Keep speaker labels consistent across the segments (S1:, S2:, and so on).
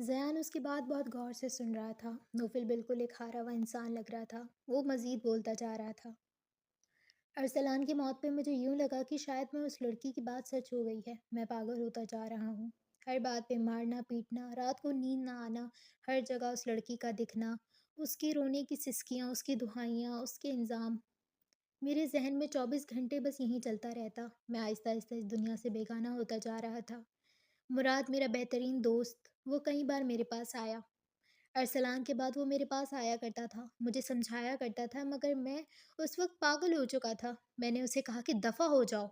S1: زیان اس کی بات بہت غور سے سن رہا تھا۔ نوفل بالکل ایک ہارا ہوا انسان لگ رہا تھا۔ وہ مزید بولتا جا رہا تھا۔ ارسلان کی موت پہ مجھے یوں لگا کہ شاید میں اس لڑکی کی بات سچ ہو گئی ہے۔ میں پاگل ہوتا جا رہا ہوں۔ ہر بات پہ مارنا پیٹنا، رات کو نیند نہ آنا، ہر جگہ اس لڑکی کا دکھنا، اس کی رونے کی سسکیاں، اس کی دہائیاں، اس کے الزام۔ میرے ذہن میں 24 گھنٹے بس یہی چلتا رہتا۔ میں آہستہ آہستہ اس دنیا سے بیگانہ ہوتا جا رہا تھا۔ مراد میرا بہترین دوست، وہ کئی بار میرے پاس آیا۔ ارسلان کے بعد وہ میرے پاس آیا کرتا تھا، مجھے سمجھایا کرتا تھا، مگر میں اس وقت پاگل ہو چکا تھا۔ میں نے اسے کہا کہ دفع ہو جاؤ،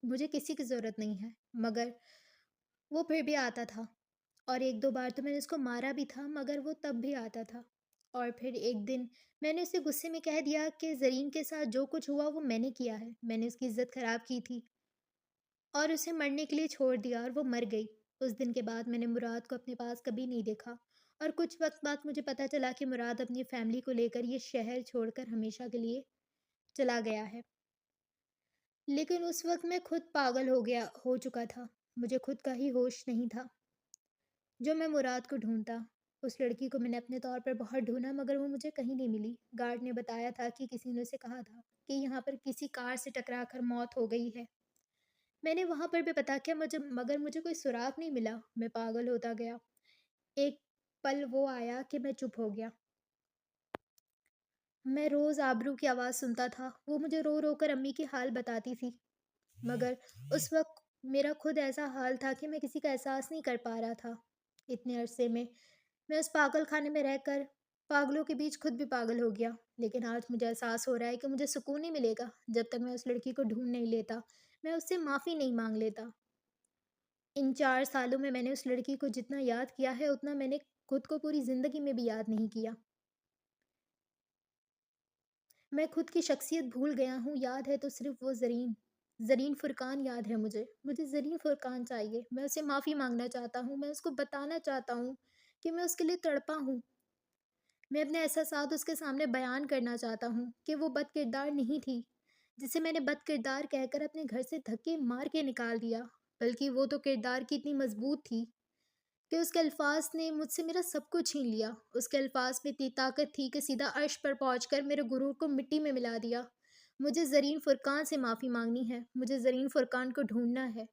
S1: مجھے کسی کی ضرورت نہیں ہے، مگر وہ پھر بھی آتا تھا۔ اور ایک دو بار تو میں نے اس کو مارا بھی تھا، مگر وہ تب بھی آتا تھا۔ اور پھر ایک دن میں نے اسے غصے میں کہہ دیا کہ زرین کے ساتھ جو کچھ ہوا وہ میں نے کیا ہے، میں نے اس کی عزت خراب کی تھی اور اسے مرنے کے لیے چھوڑ دیا اور وہ مر گئی۔ اس دن کے بعد میں نے مراد کو اپنے پاس کبھی نہیں دیکھا، اور کچھ وقت بعد مجھے پتہ چلا کہ مراد اپنی فیملی کو لے کر یہ شہر چھوڑ کر ہمیشہ کے لیے چلا گیا ہے۔ لیکن اس وقت میں خود پاگل ہو چکا تھا، مجھے خود کا ہی ہوش نہیں تھا۔ جو میں مراد کو ڈھونڈتا، اس لڑکی کو میں نے اپنے طور پر بہت ڈھونڈا، مگر وہ مجھے کہیں نہیں ملی۔ گارڈ نے بتایا تھا کہ کسی نے اسے کہا تھا کہ یہاں پر کسی کار سے ٹکرا کر موت ہو گئی ہے۔ میں نے وہاں پر بھی پتا کیا، مگر مجھے کوئی سراغ نہیں ملا۔ میں پاگل ہوتا گیا۔ ایک پل وہ آیا کہ میں چپ ہو گیا۔ میں روز آبرو کی آواز سنتا تھا، وہ مجھے رو رو کر امی کی حال بتاتی تھی، مگر اس وقت میرا خود ایسا حال تھا کہ میں کسی کا احساس نہیں کر پا رہا تھا۔ اتنے عرصے میں اس پاگل خانے میں رہ کر پاگلوں کے بیچ خود بھی پاگل ہو گیا، لیکن آج مجھے احساس ہو رہا ہے کہ مجھے سکون نہیں ملے گا جب تک میں اس لڑکی کو ڈھونڈ نہیں لیتا، میں اس سے معافی نہیں مانگ لیتا۔ ان 4 سالوں میں نے اس لڑکی کو جتنا یاد کیا ہے اتنا میں نے خود کو پوری زندگی میں بھی یاد نہیں کیا۔ میں خود کی شخصیت بھول گیا ہوں، یاد ہے تو صرف وہ زرین فرقان یاد ہے مجھے زرین فرقان چاہیے۔ میں اسے معافی مانگنا چاہتا ہوں، میں اس کو بتانا چاہتا ہوں کہ میں اس کے لیے تڑپا ہوں۔ میں اپنے احساسات اس کے سامنے بیان کرنا چاہتا ہوں کہ وہ بد کردار نہیں تھی جسے میں نے بد کردار کہہ کر اپنے گھر سے دھکے مار کے نکال دیا، بلکہ وہ تو کردار کی اتنی مضبوط تھی کہ اس کے الفاظ نے مجھ سے میرا سب کچھ چھین لیا۔ اس کے الفاظ میں اتنی طاقت تھی کہ سیدھا عرش پر پہنچ کر میرے غرور کو مٹی میں ملا دیا۔ مجھے زرین فرقان سے معافی مانگنی ہے، مجھے زرین فرقان کو ڈھونڈنا ہے۔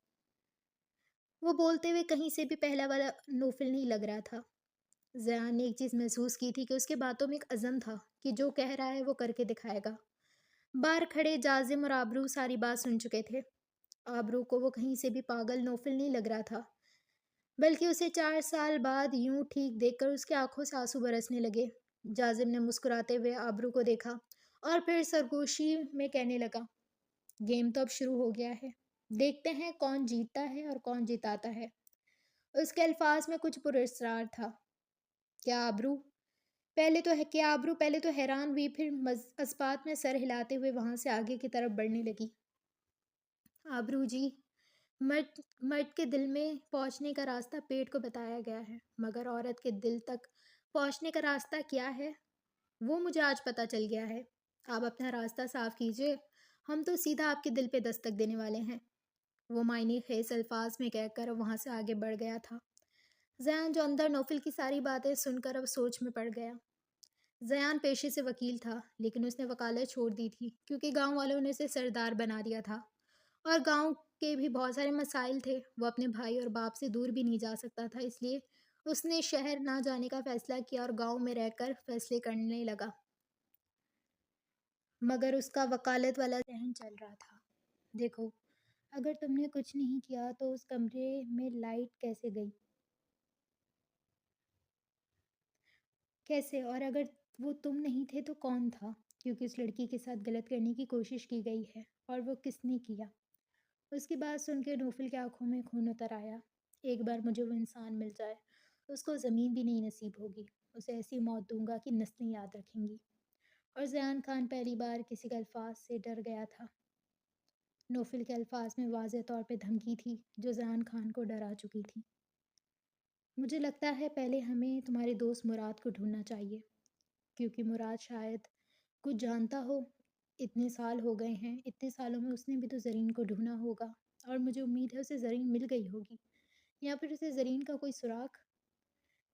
S1: وہ بولتے ہوئے کہیں سے بھی پہلا والا نوفل نہیں لگ رہا تھا۔ زیان نے ایک چیز محسوس کی تھی کہ اس کے باتوں میں ایک عزم تھا کہ جو کہہ رہا ہے وہ کر کے دکھائے گا۔ باہر کھڑے جازم اور آبرو ساری بات سن چکے تھے۔ آبرو کو وہ کہیں سے بھی پاگل نوفل نہیں لگ رہا تھا، بلکہ اسے 4 سال بعد یوں ٹھیک دیکھ کر اس کے آنکھوں سے آنسو برسنے لگے۔ جازم نے مسکراتے ہوئے آبرو کو دیکھا اور پھر سرگوشی میں کہنے لگا، گیم تو اب شروع ہو گیا ہے، دیکھتے ہیں کون جیتتا ہے اور کون جتاتا ہے۔ اس کے الفاظ میں کچھ پراسرار تھا۔ کیا آبرو پہلے تو حیران ہوئی، پھر اسبات میں سر ہلاتے ہوئے وہاں سے آگے کی طرف بڑھنے لگی۔ آبرو جی، مرد کے دل میں پہنچنے کا راستہ پیٹ کو بتایا گیا ہے، مگر عورت کے دل تک پہنچنے کا راستہ کیا ہے وہ مجھے آج پتہ چل گیا ہے۔ آپ اپنا راستہ صاف کیجئے، ہم تو سیدھا آپ کے دل پہ دستک دینے والے ہیں۔ وہ معنی خیز الفاظ میں کہہ کر وہاں سے آگے بڑھ گیا تھا۔ زیان جو اندر نوفل کی ساری باتیں سن کر اب سوچ میں پڑ گیا۔ زیان پیشے سے وکیل تھا، لیکن اس نے وکالت چھوڑ دی تھی کیونکہ گاؤں والوں نے اسے سردار بنا دیا تھا، اور گاؤں کے بھی بہت سارے مسائل تھے۔ وہ اپنے بھائی اور باپ سے دور بھی نہیں جا سکتا تھا، اس لیے اس نے شہر نہ جانے کا فیصلہ کیا اور گاؤں میں رہ کر فیصلے کرنے لگا۔ مگر اس کا وکالت والا ذہن چل رہا تھا، دیکھو، اگر تم نے کچھ نہیں کیا تو اس کمرے میں لائٹ کیسے گئی؟ کیسے؟ اور اگر وہ تم نہیں تھے تو کون تھا؟ کیونکہ اس لڑکی کے ساتھ غلط کرنے کی کوشش کی گئی ہے، اور وہ کس نے کیا؟ اس کی بات سن کے نوفل کی آنکھوں میں خون اتر آیا۔ ایک بار مجھے وہ انسان مل جائے، اس کو زمین بھی نہیں نصیب ہوگی، اسے ایسی موت دوں گا کہ نسلیں یاد رکھیں گی۔ اور زیان خان پہلی بار کسی کے الفاظ سے ڈر گیا تھا۔ نوفل کے الفاظ میں واضح طور پہ دھمکی تھی جو زیان خان کو ڈرا چکی تھی۔ مجھے لگتا ہے پہلے ہمیں تمہارے دوست مراد کو ڈھونڈنا چاہیے، کیونکہ مراد شاید کچھ جانتا ہو۔ اتنے سال ہو گئے ہیں، اتنے سالوں میں اس نے بھی تو زرین کو ڈھونڈا ہوگا، اور مجھے امید ہے اسے زرین مل گئی ہوگی، یا پھر اسے زرین کا کوئی سراغ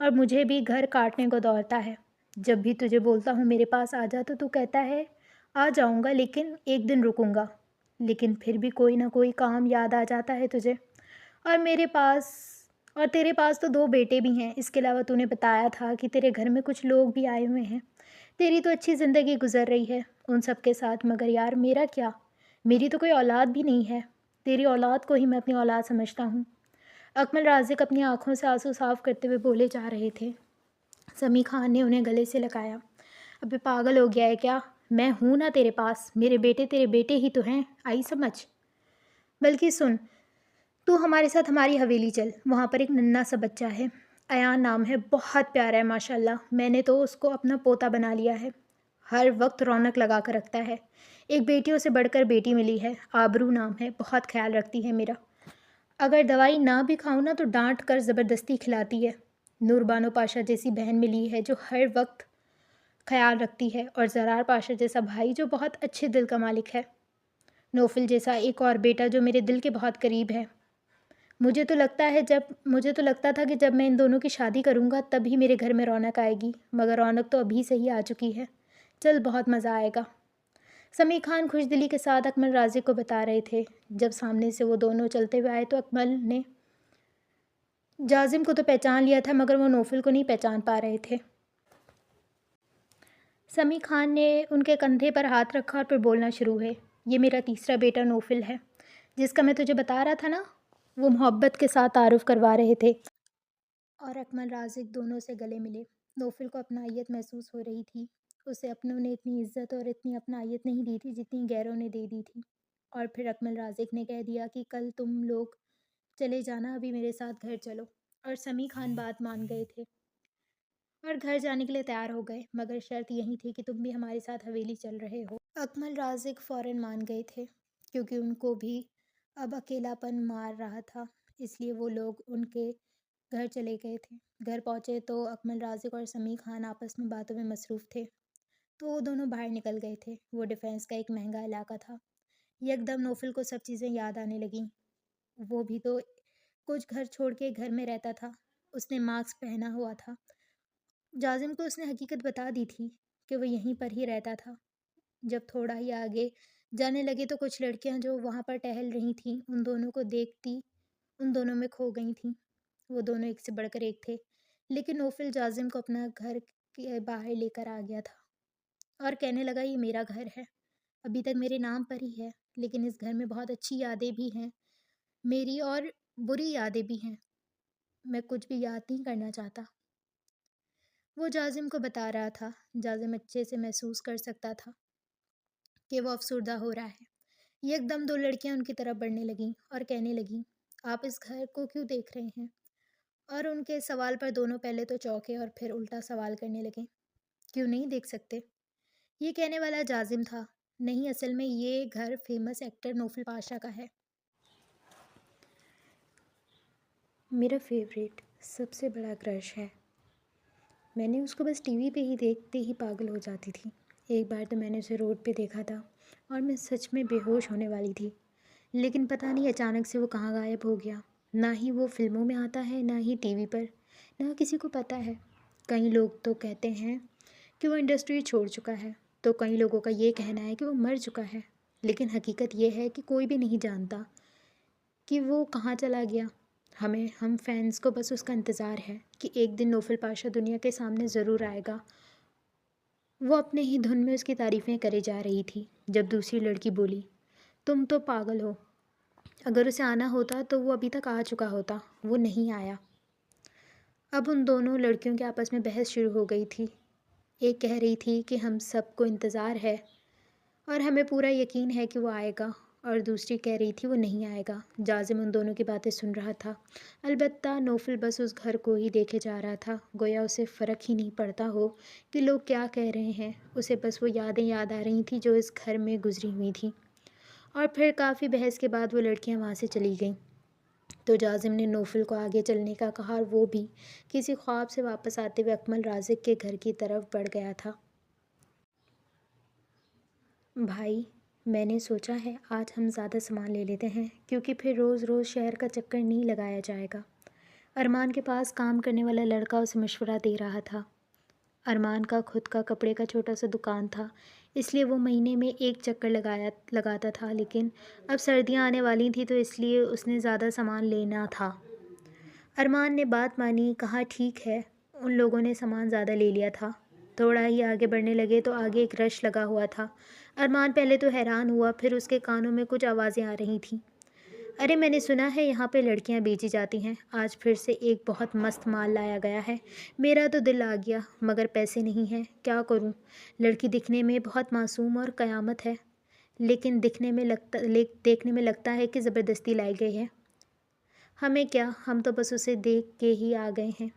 S1: اور مجھے بھی گھر کاٹنے کو دوڑتا ہے۔ جب بھی تجھے بولتا ہوں میرے پاس آ جا تو تو کہتا ہے آ جاؤں گا لیکن ایک دن رکوں گا، لیکن پھر بھی کوئی نہ کوئی کام یاد آ جاتا ہے تجھے۔ اور میرے پاس اور تیرے پاس تو 2 بیٹے بھی ہیں، اس کے علاوہ تو نے بتایا تھا کہ تیرے گھر میں کچھ لوگ بھی آئے ہوئے ہیں۔ تیری تو اچھی زندگی گزر رہی ہے ان سب کے ساتھ، مگر یار میرا کیا؟ میری تو کوئی اولاد بھی نہیں ہے۔ تیری اولاد کو ہی میں اپنی اولاد سمجھتا ہوں۔ اکمل رازق اپنی آنکھوں سے آنسو صاف کرتے ہوئے بولے جا رہے تھے۔ سمیع خان نے انہیں گلے سے لگایا۔ ابے پاگل ہو گیا ہے کیا؟ میں ہوں نا تیرے پاس، میرے بیٹے تیرے بیٹے ہی تو ہیں، آئی سمجھ؟ بلکہ سن، تو ہمارے ساتھ ہماری حویلی چل، وہاں پر ایک ننھا سا بچہ ہے، ایان نام ہے، بہت پیارا ہے ماشاءاللہ، میں نے تو اس کو اپنا پوتا بنا لیا ہے، ہر وقت رونق لگا کر رکھتا ہے، ایک بیٹیوں سے بڑھ کر بیٹی ملی ہے، آبرو نام ہے، بہت خیال رکھتی ہے میرا، اگر دوائی نہ بھی کھاؤں نا تو ڈانٹ کر زبردستی کھلاتی ہے، نور بانو پاشا جیسی بہن ملی ہے جو ہر وقت خیال رکھتی ہے، اور زرار پاشا جیسا بھائی جو بہت اچھے دل کا مالک ہے، نوفل جیسا ایک اور بیٹا جو میرے دل کے بہت قریب ہے۔ مجھے تو لگتا تھا کہ جب میں ان دونوں کی شادی کروں گا تب ہی میرے گھر میں رونق آئے گی، مگر رونق تو ابھی سے ہی آ چکی ہے، چل بہت مزہ آئے گا۔ سمیع خان خوش دلی کے ساتھ اکمل رازق کو بتا رہے تھے۔ جب سامنے سے وہ دونوں چلتے ہوئے آئے تو اکمل نے جازم کو تو پہچان لیا تھا مگر وہ نوفل کو نہیں پہچان پا رہے تھے۔ سمیع خان نے ان کے کندھے پر ہاتھ رکھا اور پھر بولنا شروع ہوئے، یہ میرا تیسرا بیٹا نوفل ہے، جس کا میں تجھے بتا رہا تھا نا۔ وہ محبت کے ساتھ تعارف کروا رہے تھے اور اکمل رازق دونوں سے گلے ملے۔ نوفل کو اپنائیت محسوس ہو رہی تھی، اسے اپنوں نے اتنی عزت اور اتنی اپنائیت نہیں دی تھی جتنی غیروں نے دے دی تھی۔ اور پھر اکمل رازق نے کہہ دیا کہ کل تم لوگ چلے جانا، ابھی میرے ساتھ گھر چلو، اور سمیع خان بات مان گئے تھے اور گھر جانے کے لیے تیار ہو گئے، مگر شرط یہی تھی کہ تم بھی ہمارے ساتھ حویلی چل رہے ہو۔ اکمل رازق فوراً مان گئے تھے کیونکہ ان کو بھی اب اکیلا پن مار رہا تھا، اس لیے وہ لوگ ان کے گھر چلے گئے تھے۔ گھر پہنچے تو اکمل رازق اور سمیع خان آپس میں باتوں میں مصروف تھے، تو وہ دونوں باہر نکل گئے تھے۔ وہ ڈیفینس کا ایک مہنگا علاقہ تھا۔ یکدم نوفل کو سب چیزیں یاد آنے لگیں، وہ بھی تو کچھ گھر چھوڑ کے گھر میں رہتا تھا، اس نے ماسک پہنا ہوا تھا، جازم کو اس نے حقیقت بتا دی تھی کہ وہ یہیں پر ہی رہتا تھا۔ جب تھوڑا ہی آگے جانے لگے تو کچھ لڑکیاں جو وہاں پر ٹہل رہی تھیں ان دونوں کو دیکھتی ان دونوں میں کھو گئی تھیں۔ وہ دونوں ایک سے بڑھ کر ایک تھے، لیکن نوفل جازم کو اپنا گھر کے باہر لے کر آ گیا تھا اور کہنے لگا یہ میرا گھر ہے، ابھی تک میرے نام پر ہی ہے، لیکن اس گھر میں بہت اچھی یادیں بھی ہیں میری اور بری یادیں بھی ہیں، میں کچھ بھی یاد نہیں کرنا چاہتا۔ وہ جازم کو بتا رہا تھا۔ جازم اچھے سے محسوس کر سکتا تھا کہ وہ افسردہ ہو رہا ہے۔ یکدم 2 لڑکیاں ان کی طرف بڑھنے لگیں اور کہنے لگیں آپ اس گھر کو کیوں دیکھ رہے ہیں؟ اور ان کے سوال پر دونوں پہلے تو چونکے اور پھر الٹا سوال کرنے لگے، کیوں نہیں دیکھ سکتے؟ یہ کہنے والا جازم تھا، نہیں اصل میں یہ گھر فیمس ایکٹر نوفل پاشا کا ہے، میرا فیوریٹ سب سے بڑا کرش ہے، میں نے اس کو بس ٹی وی پہ ہی دیکھتے ہی پاگل ہو جاتی تھی۔ ایک بار تو میں نے اسے روڈ پہ دیکھا تھا اور میں سچ میں بے ہوش ہونے والی تھی، لیکن پتہ نہیں اچانک سے وہ کہاں غائب ہو گیا، نہ ہی وہ فلموں میں آتا ہے نہ ہی ٹی وی پر، نہ کسی کو پتہ ہے۔ کئی لوگ تو کہتے ہیں کہ وہ انڈسٹری چھوڑ چکا ہے، تو کئی لوگوں کا یہ کہنا ہے کہ وہ مر چکا ہے، لیکن حقیقت یہ ہے کہ کوئی بھی نہیں جانتا کہ وہ کہاں چلا گیا۔ ہم فینس کو بس اس کا انتظار ہے کہ ایک دن نوفل پاشا دنیا کے سامنے ضرور آئے گا۔ وہ اپنے ہی دھن میں اس کی تعریفیں کرے جا رہی تھی جب دوسری لڑکی بولی، تم تو پاگل ہو، اگر اسے آنا ہوتا تو وہ ابھی تک آ چکا ہوتا، وہ نہیں آیا۔ اب ان دونوں لڑکیوں کے آپس میں بحث شروع ہو گئی تھی۔ ایک کہہ رہی تھی کہ ہم سب کو انتظار ہے اور ہمیں پورا یقین ہے کہ وہ آئے گا، اور دوسری کہہ رہی تھی وہ نہیں آئے گا۔ جازم ان دونوں کی باتیں سن رہا تھا، البتہ نوفل بس اس گھر کو ہی دیکھے جا رہا تھا، گویا اسے فرق ہی نہیں پڑتا ہو کہ لوگ کیا کہہ رہے ہیں، اسے بس وہ یادیں یاد آ رہی تھیں جو اس گھر میں گزری ہوئی تھیں۔ اور پھر کافی بحث کے بعد وہ لڑکیاں وہاں سے چلی گئیں تو جازم نے نوفل کو آگے چلنے کا کہا اور وہ بھی کسی خواب سے واپس آتے ہوئے اکمل رازق کے گھر کی طرف بڑھ گیا تھا۔ بھائی، میں نے سوچا ہے آج ہم زیادہ سامان لے لیتے ہیں کیونکہ پھر روز روز شہر کا چکر نہیں لگایا جائے گا، ارمان کے پاس کام کرنے والا لڑکا اسے مشورہ دے رہا تھا۔ ارمان کا خود کا کپڑے کا چھوٹا سا دکان تھا، اس لیے وہ مہینے میں ایک چکر لگاتا تھا، لیکن اب سردیاں آنے والی تھیں تو اس لیے اس نے زیادہ سامان لینا تھا۔ ارمان نے بات مانی، کہا ٹھیک ہے۔ ان لوگوں نے سامان زیادہ لے لیا تھا۔ تھوڑا ہی آگے بڑھنے لگے تو آگے ایک رش لگا ہوا تھا۔ ارمان پہلے تو حیران ہوا، پھر اس کے کانوں میں کچھ آوازیں آ رہی تھیں۔ ارے میں نے سنا ہے یہاں پہ لڑکیاں بیچی جاتی ہیں، آج پھر سے ایک بہت مست مال لایا گیا ہے۔ میرا تو دل آ گیا، مگر پیسے نہیں ہیں، کیا کروں؟ لڑکی دکھنے میں بہت معصوم اور قیامت ہے، لیکن دیکھنے میں لگتا ہے کہ زبردستی لائی گئی ہے۔ ہمیں کیا، ہم تو بس اسے دیکھ کے ہی آ گئے ہیں۔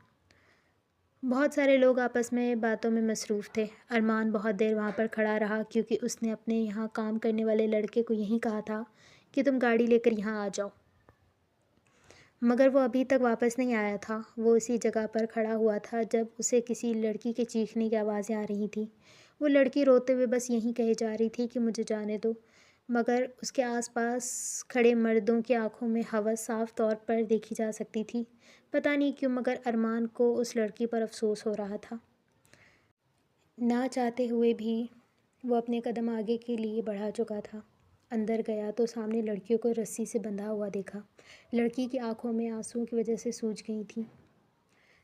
S1: بہت سارے لوگ آپس میں باتوں میں مصروف تھے۔ ارمان بہت دیر وہاں پر کھڑا رہا، کیونکہ اس نے اپنے یہاں کام کرنے والے لڑکے کو یہی کہا تھا کہ تم گاڑی لے کر یہاں آ جاؤ، مگر وہ ابھی تک واپس نہیں آیا تھا۔ وہ اسی جگہ پر کھڑا ہوا تھا جب اسے کسی لڑکی کے چیخنے کی آوازیں آ رہی تھیں۔ وہ لڑکی روتے ہوئے بس یہی کہے جا رہی تھی کہ مجھے جانے دو، مگر اس کے آس پاس کھڑے مردوں کی آنکھوں میں ہوس صاف طور پر دیکھی جا سکتی تھی۔ پتہ نہیں کیوں مگر ارمان کو اس لڑکی پر افسوس ہو رہا تھا۔ نہ چاہتے ہوئے بھی وہ اپنے قدم آگے کے لیے بڑھا چکا تھا۔ اندر گیا تو سامنے لڑکیوں کو رسی سے بندھا ہوا دیکھا۔ لڑکی کی آنکھوں میں آنسوؤں کی وجہ سے سوج گئی تھیں۔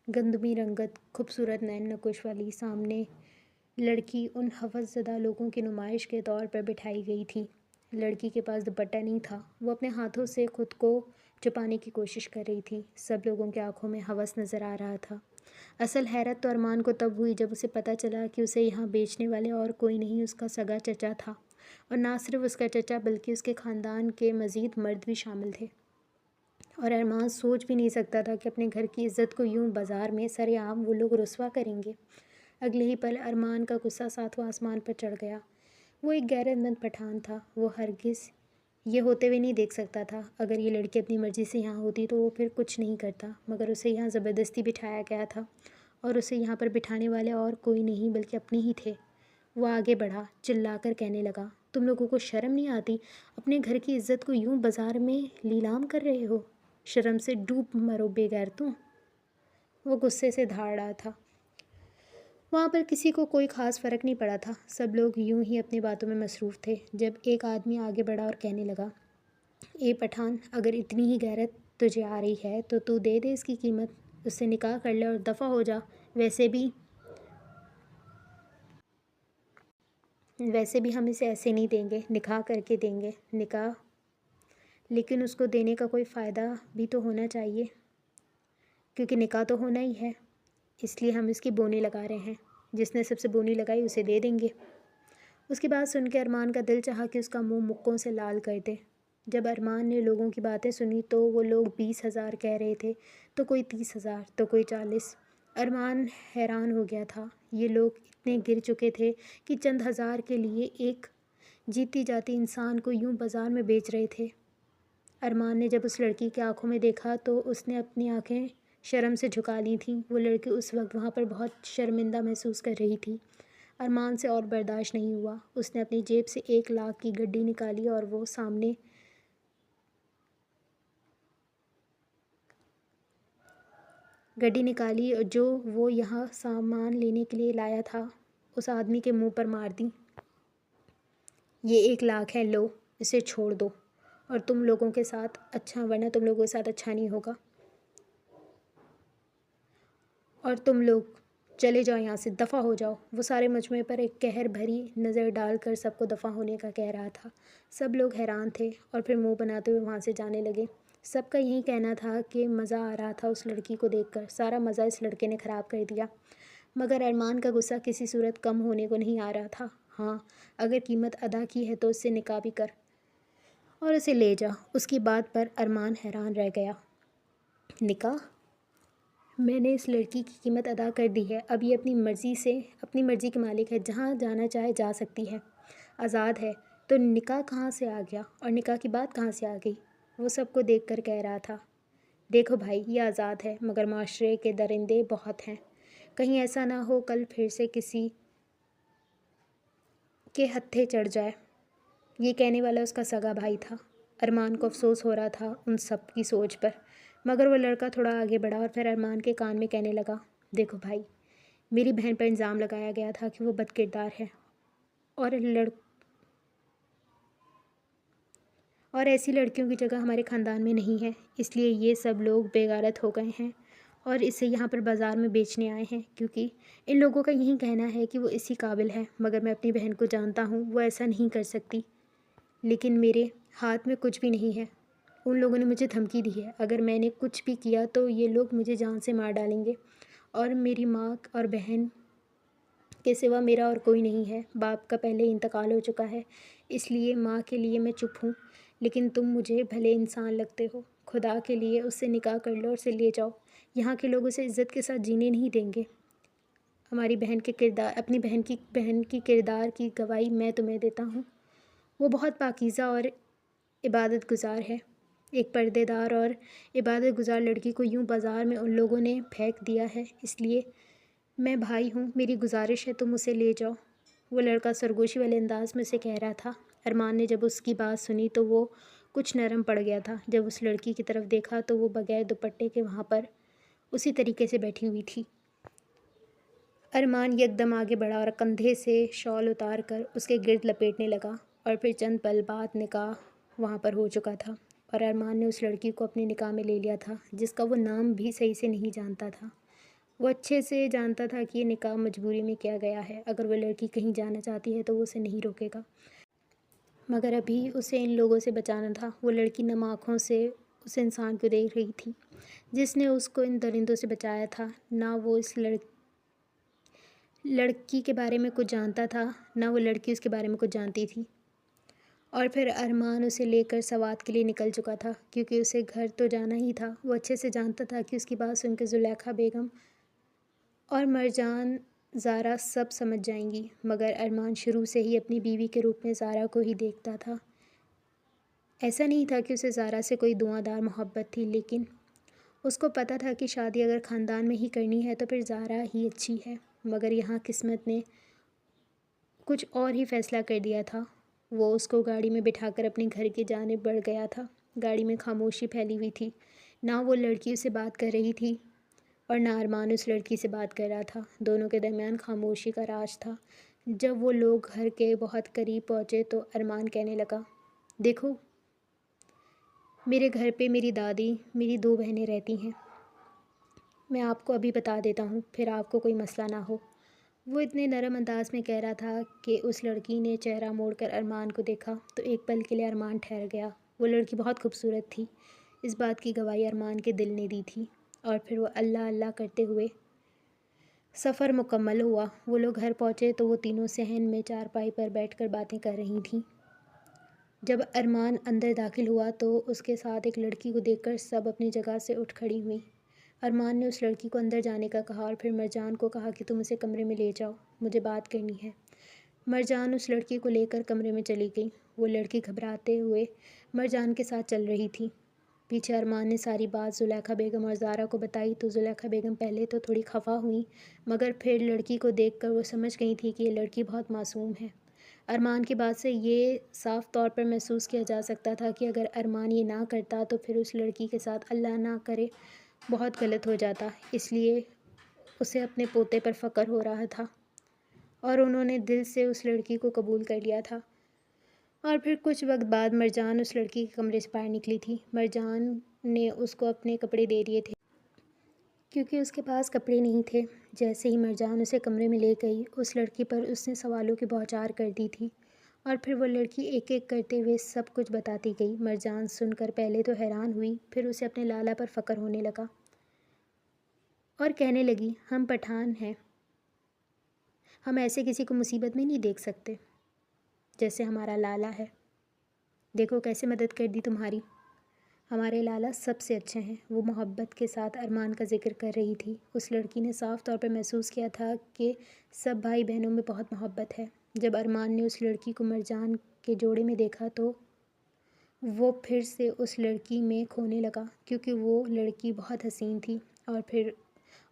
S1: گندمی رنگت، خوبصورت نین نقش والی سامنے لڑکی ان ہوس زدہ لوگوں کی نمائش کے طور پر بٹھائی گئی تھی۔ لڑکی کے پاس دوپٹہ نہیں تھا، وہ اپنے ہاتھوں سے خود کو چھپانے کی کوشش کر رہی تھی۔ سب لوگوں کی آنکھوں میں ہوس نظر آ رہا تھا۔ اصل حیرت تو ارمان کو تب ہوئی جب اسے پتہ چلا کہ اسے یہاں بیچنے والے اور کوئی نہیں، اس کا سگا چچا تھا، اور نہ صرف اس کا چچا بلکہ اس کے خاندان کے مزید مرد بھی شامل تھے۔ اور ارمان سوچ بھی نہیں سکتا تھا کہ اپنے گھر کی عزت کو یوں بازار میں سرِ عام وہ لوگ رسوا کریں گے۔ اگلے ہی پل ارمان کا غصہ ساتواں آسمان پر چڑھ گیا۔ وہ ایک غیرت مند پٹھان تھا، وہ ہرگز یہ ہوتے ہوئے نہیں دیکھ سکتا تھا۔ اگر یہ لڑکی اپنی مرضی سے یہاں ہوتی تو وہ پھر کچھ نہیں کرتا، مگر اسے یہاں زبردستی بٹھایا گیا تھا، اور اسے یہاں پر بٹھانے والے اور کوئی نہیں بلکہ اپنے ہی تھے۔ وہ آگے بڑھا، چلا کر کہنے لگا، تم لوگوں کو شرم نہیں آتی؟ اپنے گھر کی عزت کو یوں بازار میں لیلام کر رہے ہو؟ شرم سے ڈوب مرو بے غیرتوں۔ وہ غصے سے دھاڑ رہا تھا۔ وہاں پر کسی کو کوئی خاص فرق نہیں پڑا تھا، سب لوگ یوں ہی اپنی باتوں میں مصروف تھے، جب ایک آدمی آگے بڑھا اور کہنے لگا، اے پٹھان، اگر اتنی ہی غیرت تجھے آ رہی ہے تو تو دے دے اس کی قیمت، اس سے نکاح کر لے اور دفع ہو جا۔ ویسے بھی ہم اسے ایسے نہیں دیں گے، نکاح کر کے دیں گے۔ نکاح؟ لیکن اس کو دینے کا کوئی فائدہ بھی تو ہونا چاہیے، کیونکہ نکاح تو ہونا ہی ہے، اس لیے ہم اس کی بونی لگا رہے ہیں، جس نے سب سے بونی لگائی اسے دے دیں گے۔ اس کی بات سن کے ارمان کا دل چاہا کہ اس کا منہ مکوں سے لال کر دے۔ جب ارمان نے لوگوں کی باتیں سنی تو وہ لوگ 20,000 کہہ رہے تھے، تو کوئی 30,000، تو کوئی 40۔ ارمان حیران ہو گیا تھا، یہ لوگ اتنے گر چکے تھے کہ چند ہزار کے لیے ایک جیتی جاتی انسان کو یوں بازار میں بیچ رہے تھے۔ ارمان نے جب اس لڑکی کی آنکھوں میں دیکھا تو اس نے اپنی آنکھیں شرم سے جھکا لی تھیں۔ وہ لڑکی اس وقت وہاں پر بہت شرمندہ محسوس کر رہی تھی۔ ارمان سے اور برداشت نہیں ہوا، اس نے اپنی جیب سے 1,00,000 کی گڈی نکالی اور وہ سامنے جو وہ یہاں سامان لینے کے لیے لایا تھا اس آدمی کے منہ پر مار دی۔ یہ 1,00,000 ہے، لو، اسے چھوڑ دو، اور تم لوگوں کے ساتھ اچھا نہیں ہوگا، اور تم لوگ چلے جاؤ یہاں سے، دفع ہو جاؤ۔ وہ سارے مجموعے پر ایک قہر بھری نظر ڈال کر سب کو دفع ہونے کا کہہ رہا تھا۔ سب لوگ حیران تھے اور پھر منہ بناتے ہوئے وہاں سے جانے لگے۔ سب کا یہی کہنا تھا کہ مزہ آ رہا تھا اس لڑکی کو دیکھ کر، سارا مزہ اس لڑکے نے خراب کر دیا۔ مگر ارمان کا غصہ کسی صورت کم ہونے کو نہیں آ رہا تھا۔ ہاں، اگر قیمت ادا کی ہے تو اس سے نکاح بھی کر اور اسے لے جا۔ اس کی بات پر ارمان حیران رہ گیا۔ نکاح؟ میں نے اس لڑکی کی قیمت ادا کر دی ہے، اب یہ اپنی مرضی کی مالک ہے، جہاں جانا چاہے جا سکتی ہے، آزاد ہے، تو نکاح کہاں سے آ گیا اور نکاح کی بات کہاں سے آ گئی؟ وہ سب کو دیکھ کر کہہ رہا تھا، دیکھو بھائی، یہ آزاد ہے، مگر معاشرے کے درندے بہت ہیں، کہیں ایسا نہ ہو کل پھر سے کسی کے ہتھے چڑھ جائے۔ یہ کہنے والا اس کا سگا بھائی تھا۔ ارمان کو افسوس ہو رہا تھا ان سب کی سوچ پر، مگر وہ لڑکا تھوڑا آگے بڑھا اور پھر ارمان کے کان میں کہنے لگا، دیکھو بھائی، میری بہن پر الزام لگایا گیا تھا کہ وہ بد کردار ہے اور اور ایسی لڑکیوں کی جگہ ہمارے خاندان میں نہیں ہے، اس لیے یہ سب لوگ بے غیرت ہو گئے ہیں اور اسے یہاں پر بازار میں بیچنے آئے ہیں، کیونکہ ان لوگوں کا یہی کہنا ہے کہ وہ اسی قابل ہے، مگر میں اپنی بہن کو جانتا ہوں وہ ایسا نہیں کر سکتی، لیکن میرے ہاتھ میں کچھ بھی نہیں ہے۔ ان لوگوں نے مجھے دھمکی دی ہے، اگر میں نے کچھ بھی کیا تو یہ لوگ مجھے جان سے مار ڈالیں گے، اور میری ماں اور بہن کے سوا میرا اور کوئی نہیں ہے، باپ کا پہلے انتقال ہو چکا ہے، اس لیے ماں کے لیے میں چپ ہوں، لیکن تم مجھے بھلے انسان لگتے ہو، خدا کے لیے اس سے نکاح کر لو اور اسے لے جاؤ، یہاں کے لوگ اسے عزت کے ساتھ جینے نہیں دیں گے۔ اپنی بہن کی کردار کی گواہی میں تمہیں دیتا ہوں، وہ بہت پاکیزہ اور عبادت گزار ہے۔ ایک پردے دار اور عبادت گزار لڑکی کو یوں بازار میں ان لوگوں نے پھینک دیا ہے، اس لیے میں بھائی ہوں، میری گزارش ہے تم اسے لے جاؤ۔ وہ لڑکا سرگوشی والے انداز میں اسے کہہ رہا تھا۔ ارمان نے جب اس کی بات سنی تو وہ کچھ نرم پڑ گیا تھا، جب اس لڑکی کی طرف دیکھا تو وہ بغیر دوپٹے کے وہاں پر اسی طریقے سے بیٹھی ہوئی تھی۔ ارمان یکدم آگے بڑھا اور کندھے سے شال اتار کر اس کے گرد لپیٹنے لگا، اور پھر چند پل بعد نکاح وہاں پر ہو چکا تھا، اور ارمان نے اس لڑکی کو اپنے نکاح میں لے لیا تھا، جس کا وہ نام بھی صحیح سے نہیں جانتا تھا۔ وہ اچھے سے جانتا تھا کہ یہ نکاح مجبوری میں کیا گیا ہے، اگر وہ لڑکی کہیں جانا چاہتی ہے تو وہ اسے نہیں روکے گا، مگر ابھی اسے ان لوگوں سے بچانا تھا۔ وہ لڑکی نم آنکھوں سے اس انسان کو دیکھ رہی تھی جس نے اس کو ان درندوں سے بچایا تھا، نہ وہ اس لڑکی کے بارے میں کچھ جانتا تھا، نہ وہ لڑکی اس کے بارے میں کچھ جانتی تھی۔ اور پھر ارمان اسے لے کر سوات کے لیے نکل چکا تھا، کیونکہ اسے گھر تو جانا ہی تھا۔ وہ اچھے سے جانتا تھا کہ اس کی بات سن کے زلیخا بیگم اور مرجان زارا سب سمجھ جائیں گی، مگر ارمان شروع سے ہی اپنی بیوی کے روپ میں زارا کو ہی دیکھتا تھا۔ ایسا نہیں تھا کہ اسے زارا سے کوئی دعاں دار محبت تھی، لیکن اس کو پتہ تھا کہ شادی اگر خاندان میں ہی کرنی ہے تو پھر زارا ہی اچھی ہے، مگر یہاں قسمت نے کچھ اور ہی فیصلہ کر دیا تھا۔ وہ اس کو گاڑی میں بٹھا کر اپنے گھر کی جانب بڑھ گیا تھا۔ گاڑی میں خاموشی پھیلی ہوئی تھی، نہ وہ لڑکی اسے بات کر رہی تھی اور نہ ارمان اس لڑکی سے بات کر رہا تھا، دونوں کے درمیان خاموشی کا راز تھا۔ جب وہ لوگ گھر کے بہت قریب پہنچے تو ارمان کہنے لگا، دیکھو، میرے گھر پہ میری دادی، میری 2 بہنیں رہتی ہیں، میں آپ کو ابھی بتا دیتا ہوں، پھر آپ کو کوئی مسئلہ نہ ہو۔ وہ اتنے نرم انداز میں کہہ رہا تھا کہ اس لڑکی نے چہرہ موڑ کر ارمان کو دیکھا تو ایک پل کے لیے ارمان ٹھہر گیا۔ وہ لڑکی بہت خوبصورت تھی، اس بات کی گواہی ارمان کے دل نے دی تھی، اور پھر وہ اللہ اللہ کرتے ہوئے سفر مکمل ہوا۔ وہ لوگ گھر پہنچے تو وہ تینوں صحن میں چارپائی پر بیٹھ کر باتیں کر رہی تھیں۔ جب ارمان اندر داخل ہوا تو اس کے ساتھ ایک لڑکی کو دیکھ کر سب اپنی جگہ سے اٹھ کھڑی ہوئیں۔ ارمان نے اس لڑکی کو اندر جانے کا کہا اور پھر مرجان کو کہا کہ تم اسے کمرے میں لے جاؤ، مجھے بات کرنی ہے۔ مرجان اس لڑکی کو لے کر کمرے میں چلی گئی۔ وہ لڑکی گھبراتے ہوئے مرجان کے ساتھ چل رہی تھی۔ پیچھے ارمان نے ساری بات زلیخا بیگم اور زارا کو بتائی تو زلیخا بیگم پہلے تو تھوڑی خفا ہوئیں، مگر پھر لڑکی کو دیکھ کر وہ سمجھ گئی تھی کہ یہ لڑکی بہت معصوم ہے۔ ارمان کی بات سے یہ صاف طور پر محسوس کیا جا سکتا تھا کہ اگر ارمان یہ نہ کرتا تو پھر اس لڑکی کے ساتھ اللہ نہ کرے بہت غلط ہو جاتا، اس لیے اسے اپنے پوتے پر فخر ہو رہا تھا اور انہوں نے دل سے اس لڑکی کو قبول کر لیا تھا۔ اور پھر کچھ وقت بعد مرجان اس لڑکی کے کمرے سے باہر نکلی تھی۔ مرجان نے اس کو اپنے کپڑے دے دیے تھے کیونکہ اس کے پاس کپڑے نہیں تھے۔ جیسے ہی مرجان اسے کمرے میں لے گئی، اس لڑکی پر اس نے سوالوں کی بوچھار کر دی تھی، اور پھر وہ لڑکی ایک ایک کرتے ہوئے سب کچھ بتاتی گئی۔ مرجان سن کر پہلے تو حیران ہوئی، پھر اسے اپنے لالا پر فخر ہونے لگا اور کہنے لگی، ہم پٹھان ہیں، ہم ایسے کسی کو مصیبت میں نہیں دیکھ سکتے جیسے ہمارا لالا ہے، دیکھو کیسے مدد کر دی تمہاری، ہمارے لالا سب سے اچھے ہیں۔ وہ محبت کے ساتھ ارمان کا ذکر کر رہی تھی۔ اس لڑکی نے صاف طور پر محسوس کیا تھا کہ سب بھائی بہنوں میں بہت محبت ہے۔ جب ارمان نے اس لڑکی کو مرجان کے جوڑے میں دیکھا تو وہ پھر سے اس لڑکی میں کھونے لگا، کیونکہ وہ لڑکی بہت حسین تھی، اور پھر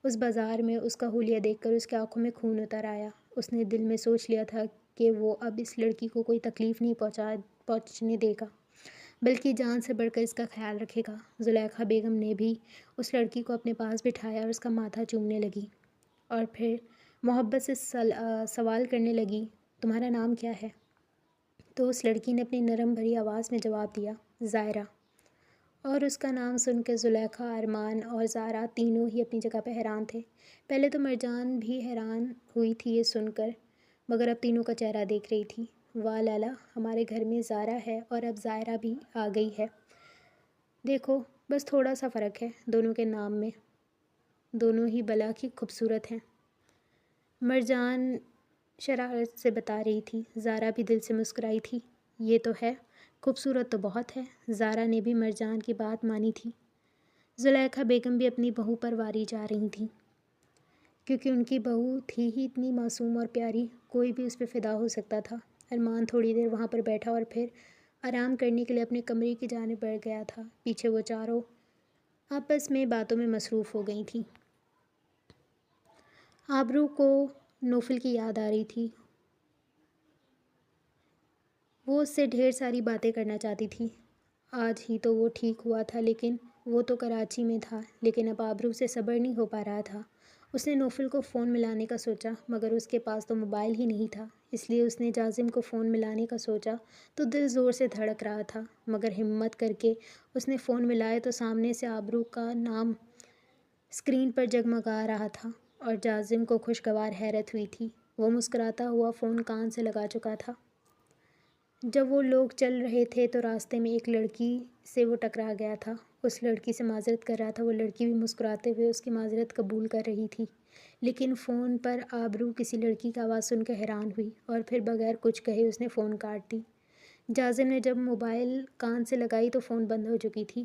S1: اس بازار میں اس کا حلیہ دیکھ کر اس کی آنکھوں میں خون اتر آیا۔ اس نے دل میں سوچ لیا تھا کہ وہ اب اس لڑکی کو کوئی تکلیف نہیں پہنچنے دے گا۔ بلکہ جان سے بڑھ کر اس کا خیال رکھے گا۔ زلیخا بیگم نے بھی اس لڑکی کو اپنے پاس بٹھایا اور اس کا ماتھا چومنے لگی اور پھر محبت سے سوال کرنے لگی، تمہارا نام کیا ہے؟ تو اس لڑکی نے اپنی نرم بھری آواز میں جواب دیا، زائرہ۔ اور اس کا نام سن کے زلیخا، ارمان اور زارا تینوں ہی اپنی جگہ پہ حیران تھے۔ پہلے تو مرجان بھی حیران ہوئی تھی یہ سن کر، مگر اب تینوں کا چہرہ دیکھ رہی تھی۔ واہ لالا، ہمارے گھر میں زارا ہے اور اب زائرہ بھی آ گئی ہے۔ دیکھو، بس تھوڑا سا فرق ہے دونوں کے نام میں، دونوں ہی بلا کی خوبصورت ہیں، مرجان شرارت سے بتا رہی تھی۔ زارا بھی دل سے مسکرائی تھی، یہ تو ہے، خوبصورت تو بہت ہے۔ زارا نے بھی مرجان کی بات مانی تھی۔ زلیخا بیگم بھی اپنی بہو پر واری جا رہی تھیں، کیونکہ ان کی بہو تھی ہی اتنی معصوم اور پیاری، کوئی بھی اس پہ فدا ہو سکتا تھا۔ ارمان تھوڑی دیر وہاں پر بیٹھا اور پھر آرام کرنے کے لیے اپنے کمرے کی جانب بڑھ گیا تھا۔ پیچھے وہ چاروں آپس میں باتوں میں مصروف ہو گئی تھیں۔ آبرو کو نوفل کی یاد آ رہی تھی، وہ اس سے ڈھیر ساری باتیں کرنا چاہتی تھی۔ آج ہی تو وہ ٹھیک ہوا تھا، لیکن وہ تو کراچی میں تھا، لیکن اب آبرو سے صبر نہیں ہو پا رہا تھا۔ اس نے نوفل کو فون ملانے کا سوچا، مگر اس کے پاس تو موبائل ہی نہیں تھا، اس لیے اس نے جازم کو فون ملانے کا سوچا تو دل زور سے دھڑک رہا تھا، مگر ہمت کر کے اس نے فون ملایا تو سامنے سے آبرو کا نام اسکرین پر جگمگا رہا تھا اور جازم کو خوشگوار حیرت ہوئی تھی۔ وہ مسکراتا ہوا فون کان سے لگا چکا تھا۔ جب وہ لوگ چل رہے تھے تو راستے میں ایک لڑکی سے وہ ٹکرا گیا تھا، اس لڑکی سے معذرت کر رہا تھا۔ وہ لڑکی بھی مسکراتے ہوئے اس کی معذرت قبول کر رہی تھی، لیکن فون پر آبرو کسی لڑکی کی آواز سن کر حیران ہوئی اور پھر بغیر کچھ کہے اس نے فون کاٹ دی۔ جازم نے جب موبائل کان سے لگائی تو فون بند ہو چکی تھی۔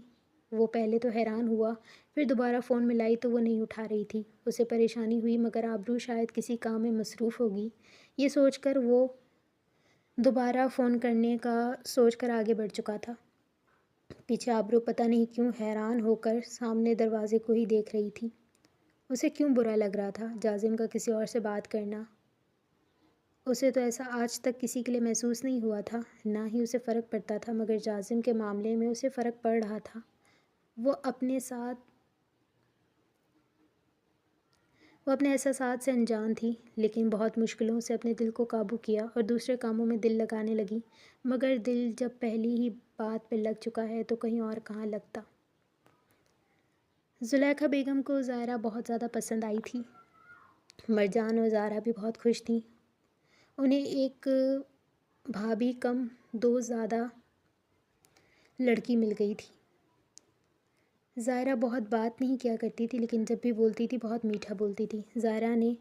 S1: وہ پہلے تو حیران ہوا، پھر دوبارہ فون ملائی تو وہ نہیں اٹھا رہی تھی۔ اسے پریشانی ہوئی، مگر آبرو شاید کسی کام میں مصروف ہوگی، یہ سوچ کر وہ دوبارہ فون کرنے کا سوچ کر آگے بڑھ چکا تھا۔ پیچھے آبرو پتہ نہیں کیوں حیران ہو کر سامنے دروازے کو ہی دیکھ رہی تھی۔ اسے کیوں برا لگ رہا تھا جازم کا کسی اور سے بات کرنا؟ اسے تو ایسا آج تک کسی کے لیے محسوس نہیں ہوا تھا، نہ ہی اسے فرق پڑتا تھا، مگر جازم کے معاملے میں اسے فرق پڑ رہا تھا۔ وہ اپنے احساسات سے انجان تھی، لیکن بہت مشکلوں سے اپنے دل کو قابو کیا اور دوسرے کاموں میں دل لگانے لگی، مگر دل جب پہلی ہی بات پہ لگ چکا ہے تو کہیں اور کہاں لگتا۔ زلیخا بیگم کو زائرہ بہت زیادہ پسند آئی تھی۔ مرجان اور زارا بھی بہت خوش تھیں، انہیں ایک بھابھی کم دو زیادہ لڑکی مل گئی تھی۔ زائرہ بہت بات نہیں کیا کرتی تھی، لیکن جب بھی بولتی تھی بہت میٹھا بولتی تھی۔ زائرہ نے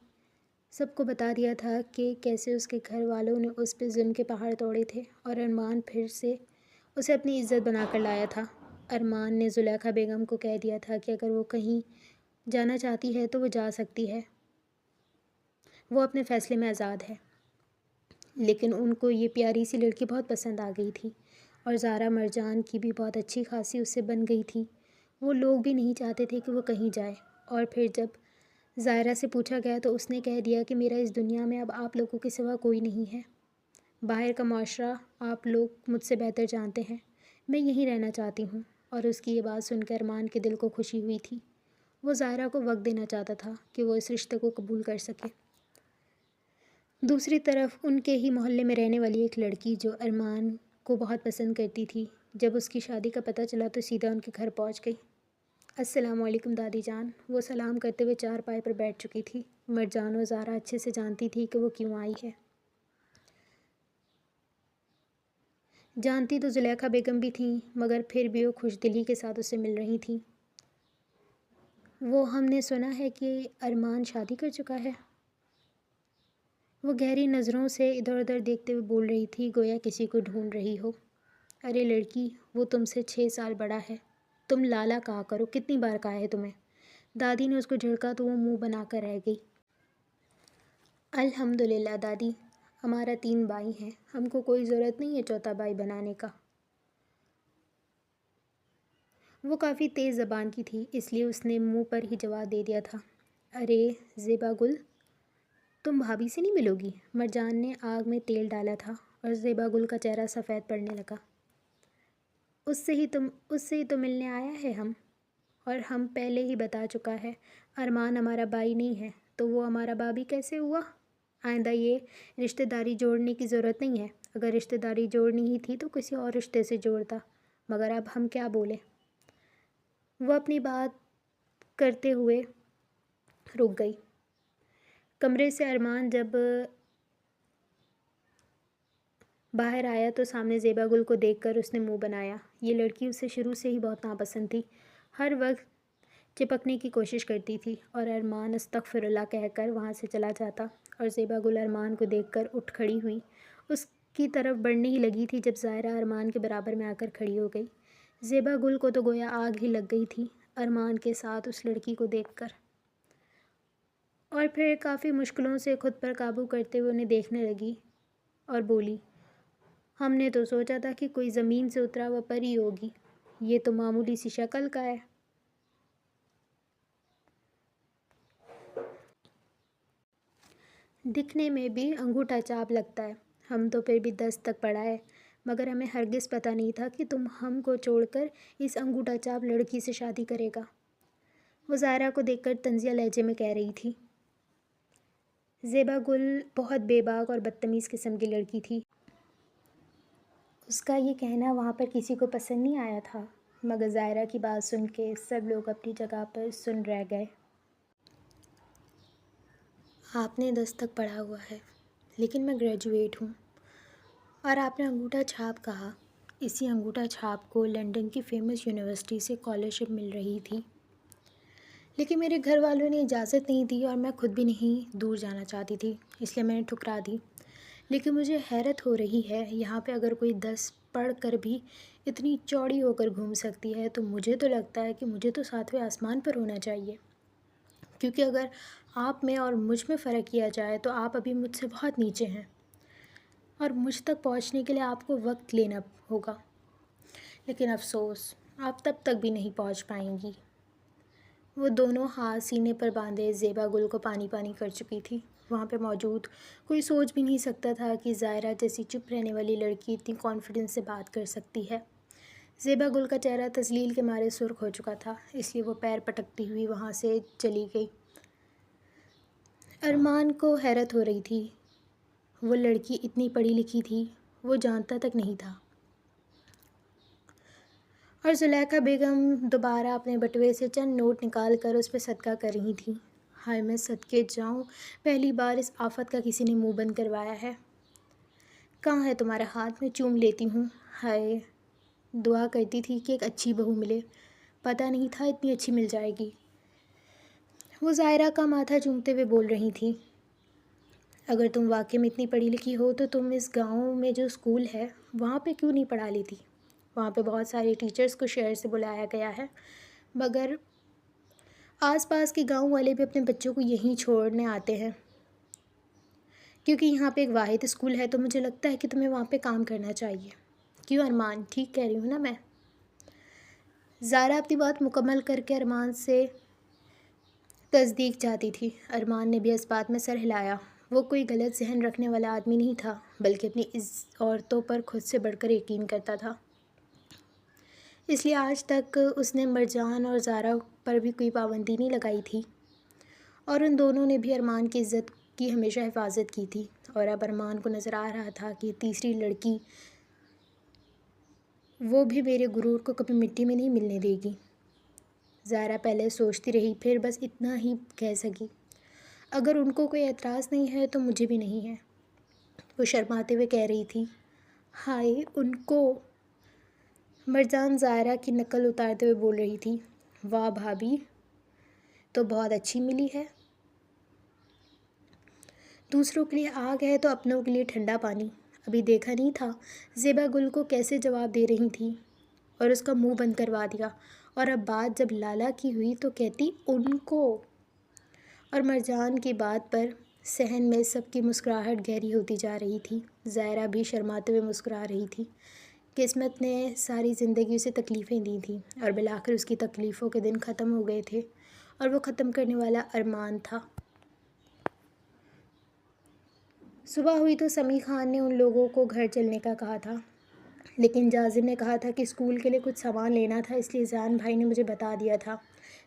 S1: سب کو بتا دیا تھا کہ کیسے اس کے گھر والوں نے اس پہ ظلم کے پہاڑ توڑے تھے اور ارمان پھر سے اسے اپنی عزت بنا کر لایا تھا۔ ارمان نے زلیخا بیگم کو کہہ دیا تھا کہ اگر وہ کہیں جانا چاہتی ہے تو وہ جا سکتی ہے، وہ اپنے فیصلے میں آزاد ہے، لیکن ان کو یہ پیاری سی لڑکی بہت پسند آ گئی تھی اور زارا مرجان کی بھی بہت اچھی خاصی اس سے بن گئی تھی۔ وہ لوگ بھی نہیں چاہتے تھے کہ وہ کہیں جائے، اور پھر جب زائرہ سے پوچھا گیا تو اس نے کہہ دیا کہ میرا اس دنیا میں اب آپ لوگوں کے سوا کوئی نہیں ہے، باہر کا معاشرہ آپ لوگ مجھ سے بہتر جانتے ہیں، میں یہیں رہنا چاہتی ہوں۔ اور اس کی یہ بات سن کر ارمان کے دل کو خوشی ہوئی تھی، وہ زائرہ کو وقت دینا چاہتا تھا کہ وہ اس رشتے کو قبول کر سکے۔ دوسری طرف ان کے ہی محلے میں رہنے والی ایک لڑکی جو ارمان کو بہت پسند کرتی تھی، جب اس کی شادی کا پتہ چلا تو سیدھا ان کے گھر پہنچ گئی۔ السلام علیکم دادی جان، وہ سلام کرتے ہوئے چارپائی پر بیٹھ چکی تھی۔ مرجان و زارا اچھے سے جانتی تھی کہ وہ کیوں آئی ہے۔ جانتی تو زلیخا بیگم بھی تھیں، مگر پھر بھی وہ خوش دلی کے ساتھ اس سے مل رہی تھیں۔ وہ ہم نے سنا ہے کہ ارمان شادی کر چکا ہے، وہ گہری نظروں سے ادھر ادھر دیکھتے ہوئے بول رہی تھی، گویا کسی کو ڈھونڈ رہی ہو۔ ارے لڑکی، وہ تم سے 6 سال بڑا ہے، تم لالا کہا کرو، کتنی بار کہا ہے تمہیں؟ دادی نے اس کو جھڑکا تو وہ منہ بنا کر رہ گئی۔ الحمدللہ دادی، ہمارا 3 بھائی ہیں، ہم کو کوئی ضرورت نہیں ہے چوتھا بھائی بنانے کا۔ وہ کافی تیز زبان کی تھی، اس لیے اس نے منہ پر ہی جواب دے دیا تھا، ارے زیبا گل، تم بھابھی سے نہیں ملو گی؟ مرجان نے آگ میں تیل ڈالا تھا اور زیبا گل کا چہرہ سفید پڑنے لگا۔ اس سے ہی تو ملنے آیا ہے ہم، اور ہم پہلے ہی بتا چکا ہے، ارمان ہمارا بھائی نہیں ہے تو وہ ہمارا بھابھی کیسے ہوا؟ آئندہ یہ رشتہ داری جوڑنے کی ضرورت نہیں ہے، اگر رشتہ داری جوڑنی ہی تھی تو کسی اور رشتے سے جوڑتا، مگر اب ہم کیا بولیں؟ وہ اپنی بات کرتے ہوئے رک گئی۔ کمرے سے ارمان جب باہر آیا تو سامنے زیبا گل کو دیکھ کر اس نے منہ بنایا۔ یہ لڑکی اسے شروع سے ہی بہت ناپسند تھی، ہر وقت چپکنے کی کوشش کرتی تھی اور ارمان استغفر اللہ کہہ کر وہاں سے چلا جاتا، اور زیبا گل ارمان کو دیکھ کر اٹھ کھڑی ہوئی، اس کی طرف بڑھنے ہی لگی تھی جب ظاہرہ ارمان کے برابر میں آ کر کھڑی ہو گئی۔ زیبا گل کو تو گویا آگ ہی لگ گئی تھی ارمان کے ساتھ اس لڑکی کو دیکھ کر، اور پھر کافی مشکلوں سے خود پر قابو کرتے ہوئے انہیں دیکھنے لگی اور بولی، ہم نے تو سوچا تھا کہ کوئی زمین سے اترا ہوا پری ہوگی، یہ تو معمولی سی شکل کا ہے۔ دکھنے میں بھی انگوٹھا چھاپ لگتا ہے، ہم تو پھر بھی 10 تک پڑھا ہے، مگر ہمیں ہرگز پتہ نہیں تھا کہ تم ہم کو چھوڑ کر اس انگوٹھا چھاپ لڑکی سے شادی کرے گا، وہ ظاہرہ کو دیکھ کر طنزیہ لہجے میں کہہ رہی تھی۔ زیبا گل بہت بے باک اور بدتمیز قسم کی لڑکی تھی، اس کا یہ کہنا وہاں پر کسی کو پسند نہیں آیا تھا، مگر ظاہرہ کی بات سن کے سب لوگ اپنی جگہ پر سن رہ گئے۔ آپ نے 10 تک پڑھا ہوا ہے، لیکن میں گریجویٹ ہوں، اور آپ نے انگوٹھا چھاپ کہا، اسی انگوٹھا چھاپ کو لنڈن کی فیمس یونیورسٹی سے اسکالرشپ مل رہی تھی، لیکن میرے گھر والوں نے اجازت نہیں دی اور میں خود بھی نہیں دور جانا چاہتی تھی، اس لیے میں نے ٹھکرا دی۔ لیکن مجھے حیرت ہو رہی ہے، یہاں پہ اگر کوئی 10 پڑھ کر بھی اتنی چوڑی ہو کر گھوم سکتی ہے تو مجھے تو لگتا ہے کہ مجھے تو 7ویں آسمان پر ہونا چاہیے، کیونکہ اگر آپ میں اور مجھ میں فرق کیا جائے تو آپ ابھی مجھ سے بہت نیچے ہیں، اور مجھ تک پہنچنے کے لیے آپ کو وقت لینا ہوگا، لیکن افسوس آپ تب تک بھی نہیں پہنچ پائیں گی۔ وہ دونوں ہاتھ سینے پر باندھے زیبا گل کو پانی پانی کر چکی تھی۔ وہاں پہ موجود کوئی سوچ بھی نہیں سکتا تھا کہ ظاہرہ جیسی چپ رہنے والی لڑکی اتنی کانفیڈنس سے بات کر سکتی ہے۔ زیبا گل کا چہرہ تذلیل کے مارے سرخ ہو چکا تھا، اس لیے وہ پیر پٹکتی ہوئی وہاں سے چلی گئی۔ ارمان کو حیرت ہو رہی تھی، وہ لڑکی اتنی پڑھی لکھی تھی، وہ جانتا تک نہیں تھا، اور زلیخا بیگم دوبارہ اپنے بٹوے سے چند نوٹ نکال کر اس پہ صدقہ کر رہی تھیں۔ ہائے میں صدقے جاؤں، پہلی بار اس آفت کا کسی نے منہ بند کروایا ہے۔ کہاں ہے تمہارا ہاتھ، میں چوم لیتی ہوں۔ ہائے، دعا کرتی تھی کہ ایک اچھی بہو ملے، پتہ نہیں تھا اتنی اچھی مل جائے گی۔ وہ ظاہرہ کا ماتھا چومتے ہوئے بول رہی تھیں، اگر تم واقعی میں اتنی پڑھی لکھی ہو تو تم اس گاؤں میں جو اسکول ہے وہاں پہ کیوں نہیں پڑھا لیتی؟ وہاں پہ بہت سارے ٹیچرز کو شہر سے بلایا گیا ہے، مگر آس پاس کے گاؤں والے بھی اپنے بچوں کو یہیں چھوڑنے آتے ہیں، کیونکہ یہاں پہ ایک واحد اسکول ہے، تو مجھے لگتا ہے کہ تمہیں وہاں پہ کام کرنا چاہیے۔ کیوں ارمان، ٹھیک کہہ رہی ہوں نا میں؟ زارا اپنی بات مکمل کر کے ارمان سے تصدیق چاہتی تھی۔ ارمان نے بھی اس بات میں سر ہلایا، وہ کوئی غلط ذہن رکھنے والا آدمی نہیں تھا، بلکہ اپنی عورتوں پر خود سے بڑھ کر یقین کرتا تھا، اس لیے آج تک اس نے مرجان اور زارا پر بھی کوئی پابندی نہیں لگائی تھی، اور ان دونوں نے بھی ارمان کی عزت کی ہمیشہ حفاظت کی تھی، اور اب ارمان کو نظر آ رہا تھا کہ تیسری لڑکی وہ بھی میرے غرور کو کبھی مٹی میں نہیں ملنے دے گی۔ زارا پہلے سوچتی رہی، پھر بس اتنا ہی کہہ سکی، اگر ان کو کوئی اعتراض نہیں ہے تو مجھے بھی نہیں ہے۔ وہ شرماتے ہوئے کہہ رہی تھی، ہائے ان کو۔ مرجان زائرہ کی نقل اتارتے ہوئے بول رہی تھی، واہ بھابھی تو بہت اچھی ملی ہے، دوسروں کے لیے آگ ہے تو اپنوں کے لیے ٹھنڈا پانی، ابھی دیکھا نہیں تھا زیبا گل کو کیسے جواب دے رہی تھی اور اس کا منہ بند کروا دیا، اور اب بات جب لالا کی ہوئی تو کہتی ان کو، اور مرجان کی بات پر صحن میں سب کی مسکراہٹ گہری ہوتی جا رہی تھی۔ زائرہ بھی شرماتے ہوئے مسکرا رہی تھی، قسمت نے ساری زندگی اسے تکلیفیں دی تھیں، اور بالآخر اس کی تکلیفوں کے دن ختم ہو گئے تھے، اور وہ ختم کرنے والا ارمان تھا۔ صبح ہوئی تو سمیع خان نے ان لوگوں کو گھر چلنے کا کہا تھا۔ لیکن جازم نے کہا تھا کہ اسکول کے لیے کچھ سامان لینا تھا، اس لیے زیان بھائی نے مجھے بتا دیا تھا،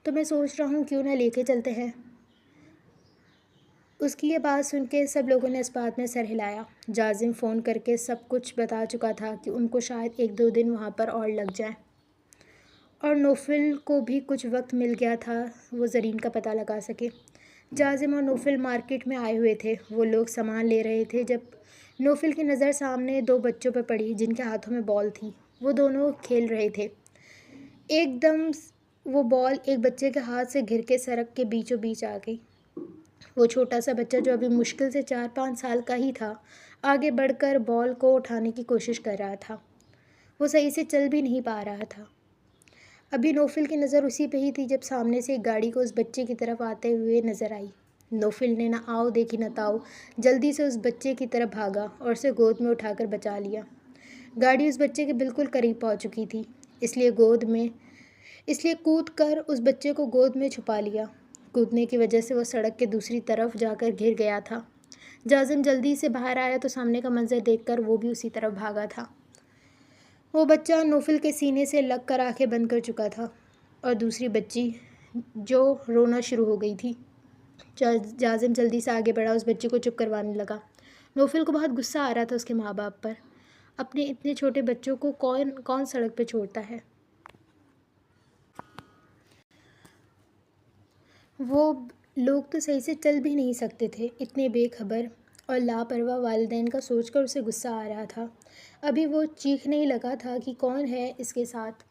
S1: تو میں سوچ رہا ہوں کیوں نہ لے کے چلتے ہیں۔ اس کی یہ بات سن کے سب لوگوں نے اس بات میں سر ہلایا۔ جازم فون کر کے سب کچھ بتا چکا تھا کہ ان کو شاید 1-2 دن وہاں پر اور لگ جائیں، اور نوفل کو بھی کچھ وقت مل گیا تھا وہ زرین کا پتہ لگا سکے۔ جازم اور نوفل مارکیٹ میں آئے ہوئے تھے، وہ لوگ سامان لے رہے تھے جب نوفل کی نظر سامنے 2 بچوں پہ پڑی جن کے ہاتھوں میں بال تھی۔ وہ دونوں کھیل رہے تھے۔ ایک دم وہ بال ایک بچے کے ہاتھ سے گر کے سڑک کے بیچوں بیچ آ گئی۔ وہ چھوٹا سا بچہ جو ابھی مشکل سے 4-5 سال کا ہی تھا، آگے بڑھ کر بال کو اٹھانے کی کوشش کر رہا تھا۔ وہ صحیح سے چل بھی نہیں پا رہا تھا۔ ابھی نوفل کی نظر اسی پہ ہی تھی جب سامنے سے ایک گاڑی کو اس بچے کی طرف آتے ہوئے نظر آئی۔ نوفل نے نہ آؤ دیکھی نہ تاؤ، جلدی سے اس بچے کی طرف بھاگا اور اسے گود میں اٹھا کر بچا لیا۔ گاڑی اس بچے کے بالکل قریب پہنچ چکی تھی، اس لیے کود کر اس بچے کو گود میں چھپا لیا۔ کودنے کی وجہ سے وہ سڑک کے دوسری طرف جا کر گر گیا تھا۔ جازم جلدی سے باہر آیا تو سامنے کا منظر دیکھ کر وہ بھی اسی طرف بھاگا تھا۔ وہ بچہ نوفل کے سینے سے لگ کر آنکھیں بند کر چکا تھا، اور دوسری بچی جو رونا شروع ہو گئی تھی۔ جازم جلدی سے آگے بڑھا، اس بچے کو چپ کروانے لگا۔ نوفل کو بہت غصہ آ رہا تھا اس کے ماں باپ پر۔ اپنے اتنے چھوٹے بچوں کو کون سڑک پہ چھوڑتا ہے؟ وہ لوگ تو صحیح سے چل بھی نہیں سکتے تھے۔ اتنے بے خبر اور لاپرواہ والدین کا سوچ کر اسے غصہ آ رہا تھا۔ ابھی وہ چیخنے ہی لگا تھا کہ کون ہے اس کے ساتھ،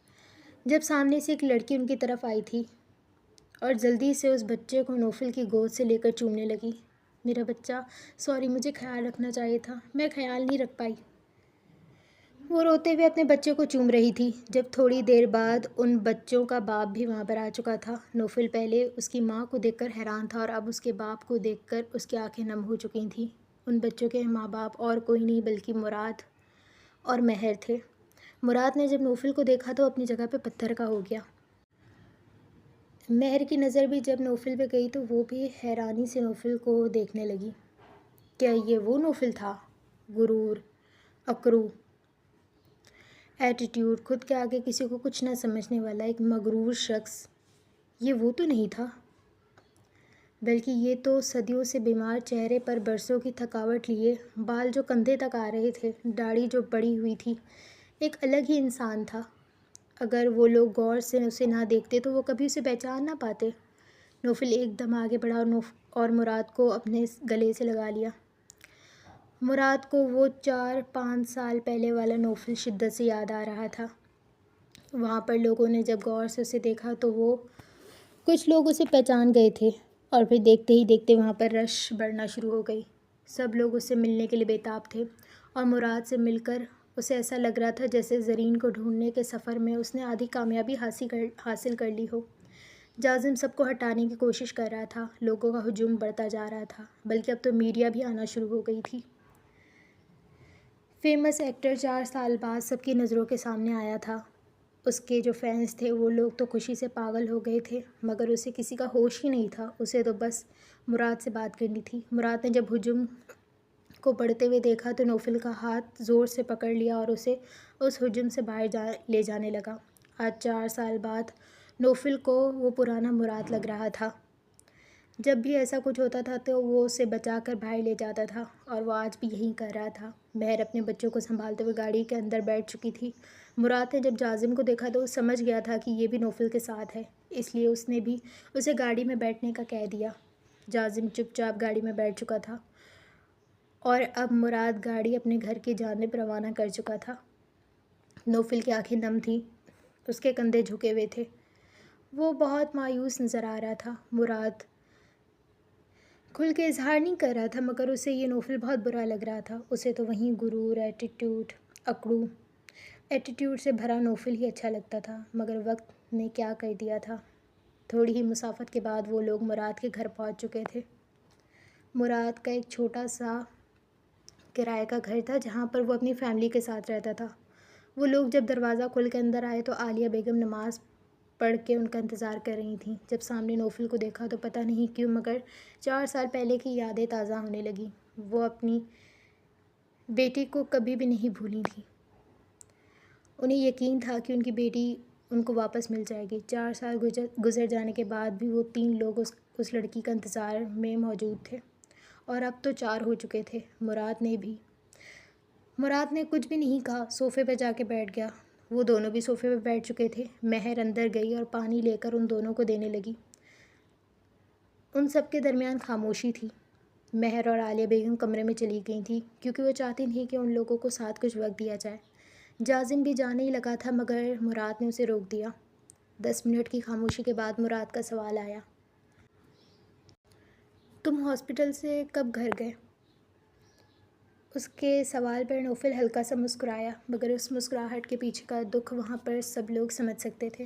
S1: جب سامنے سے ایک لڑکی ان کی طرف آئی تھی اور جلدی سے اس بچے کو نوفل کی گود سے لے کر چومنے لگی۔ میرا بچہ، سوری، مجھے خیال رکھنا چاہیے تھا، میں خیال نہیں رکھ پائی۔ وہ روتے ہوئے اپنے بچے کو چوم رہی تھی جب تھوڑی دیر بعد ان بچوں کا باپ بھی وہاں پر آ چکا تھا۔ نوفل پہلے اس کی ماں کو دیکھ کر حیران تھا اور اب اس کے باپ کو دیکھ کر اس کی آنکھیں نم ہو چکی تھیں۔ ان بچوں کے ماں باپ اور کوئی نہیں بلکہ مراد اور مہر تھے۔ مراد نے جب نوفل کو دیکھا تو اپنی جگہ پہ پتھر کا ہو گیا۔ مہر کی نظر بھی جب نوفل پہ گئی تو وہ بھی حیرانی سے نوفل کو دیکھنے لگی۔ کیا یہ وہ نوفل تھا؟ غرور، اکڑو، ایٹیٹیوڈ، خود کے آگے کسی کو کچھ نہ سمجھنے والا ایک مغرور شخص، یہ وہ تو نہیں تھا، بلکہ یہ تو صدیوں سے بیمار چہرے پر برسوں کی تھکاوٹ لیے، بال جو کندھے تک آ رہے تھے، داڑھی جو بڑی ہوئی تھی، ایک الگ ہی انسان تھا۔ اگر وہ لوگ غور سے اسے نہ دیکھتے تو وہ کبھی اسے پہچان نہ پاتے۔ نوفل ایک دم آگے بڑھا اور مراد کو اپنے گلے سے لگا لیا۔ مراد کو وہ 4-5 سال پہلے والا نوفل شدت سے یاد آ رہا تھا۔ وہاں پر لوگوں نے جب غور سے اسے دیکھا تو کچھ لوگ اسے پہچان گئے تھے، اور پھر دیکھتے ہی دیکھتے وہاں پر رش بڑھنا شروع ہو گئی۔ سب لوگ اس سے ملنے کے لیے بے تاب تھے، اور مراد سے مل کر اسے ایسا لگ رہا تھا جیسے زرین کو ڈھونڈنے کے سفر میں اس نے آدھی کامیابی حاصل کر لی ہو۔ جازم سب کو ہٹانے کی کوشش کر رہا تھا، لوگوں کا ہجوم بڑھتا جا رہا تھا، بلکہ اب تو میڈیا بھی آنا شروع ہو گئی تھی۔ فیمس ایکٹر 4 سال بعد سب کی نظروں کے سامنے آیا تھا۔ اس کے جو فینس تھے وہ لوگ تو خوشی سے پاگل ہو گئے تھے، مگر اسے کسی کا ہوش ہی نہیں تھا، اسے تو بس مراد سے بات کرنی تھی۔ مراد نے جب ہجوم کو بڑھتے ہوئے دیکھا تو نوفل کا ہاتھ زور سے پکڑ لیا اور اسے اس ہجوم سے باہر لے جانے لگا۔ آج 4 سال بعد نوفل کو وہ پرانا مراد لگ رہا تھا۔ جب بھی ایسا کچھ ہوتا تھا تو وہ اسے بچا کر باہر لے جاتا تھا، اور وہ آج بھی یہی کر رہا تھا۔ مہر اپنے بچوں کو سنبھالتے ہوئے گاڑی کے اندر بیٹھ چکی تھی۔ مراد نے جب جازم کو دیکھا تو وہ سمجھ گیا تھا کہ یہ بھی نوفل کے ساتھ ہے، اس لیے اس نے بھی اسے گاڑی میں بیٹھنے کا کہہ دیا۔ جازم چپ چاپ گاڑی میں بیٹھ چکا تھا، اور اب مراد گاڑی اپنے گھر کی جانب روانہ کر چکا تھا۔ نوفل کی آنکھیں نم تھیں، اس کے کندھے جھکے ہوئے تھے، وہ بہت مایوس نظر آ رہا تھا۔ مراد کھل کے اظہار نہیں کر رہا تھا، مگر اسے یہ نوفل بہت برا لگ رہا تھا۔ اسے تو وہیں غرور، اکڑو ایٹیٹیوڈ سے بھرا نوفل ہی اچھا لگتا تھا، مگر وقت نے کیا کر دیا تھا۔ تھوڑی ہی مسافت کے بعد وہ لوگ مراد کے گھر پہنچ چکے تھے۔ مراد کا ایک چھوٹا سا کرائے کا گھر تھا جہاں پر وہ اپنی فیملی کے ساتھ رہتا تھا۔ وہ لوگ جب دروازہ کھول کے اندر آئے تو عالیہ بیگم نماز پڑھ کے ان کا انتظار کر رہی تھیں۔ جب سامنے نوفل کو دیکھا تو پتہ نہیں کیوں مگر 4 سال پہلے کی یادیں تازہ ہونے لگیں۔ وہ اپنی بیٹی کو کبھی بھی نہیں بھولی تھیں۔ انہیں یقین تھا کہ ان کی بیٹی ان کو واپس مل جائے گی۔ 4 سال گزر جانے کے بعد بھی وہ 3 لوگ اس لڑکی کا انتظار میں موجود تھے، اور اب تو 4 ہو چکے تھے۔ مراد نے کچھ بھی نہیں کہا، صوفے پہ جا کے بیٹھ گیا۔ وہ دونوں بھی صوفے پہ بیٹھ چکے تھے۔ مہر اندر گئی اور پانی لے کر ان دونوں کو دینے لگی۔ ان سب کے درمیان خاموشی تھی۔ مہر اور عالیہ بیگم کمرے میں چلی گئی تھیں کیونکہ وہ چاہتی تھیں کہ ان لوگوں کو ساتھ کچھ وقت دیا جائے۔ جازم بھی جانے ہی لگا تھا مگر مراد نے اسے روک دیا۔ 10 منٹ کی خاموشی کے بعد مراد کا سوال آیا، تم ہاسپٹل سے کب گھر گئے؟ اس کے سوال پر نوفل ہلکا سا مسکرایا، مگر اس مسکراہٹ کے پیچھے کا دکھ وہاں پر سب لوگ سمجھ سکتے تھے۔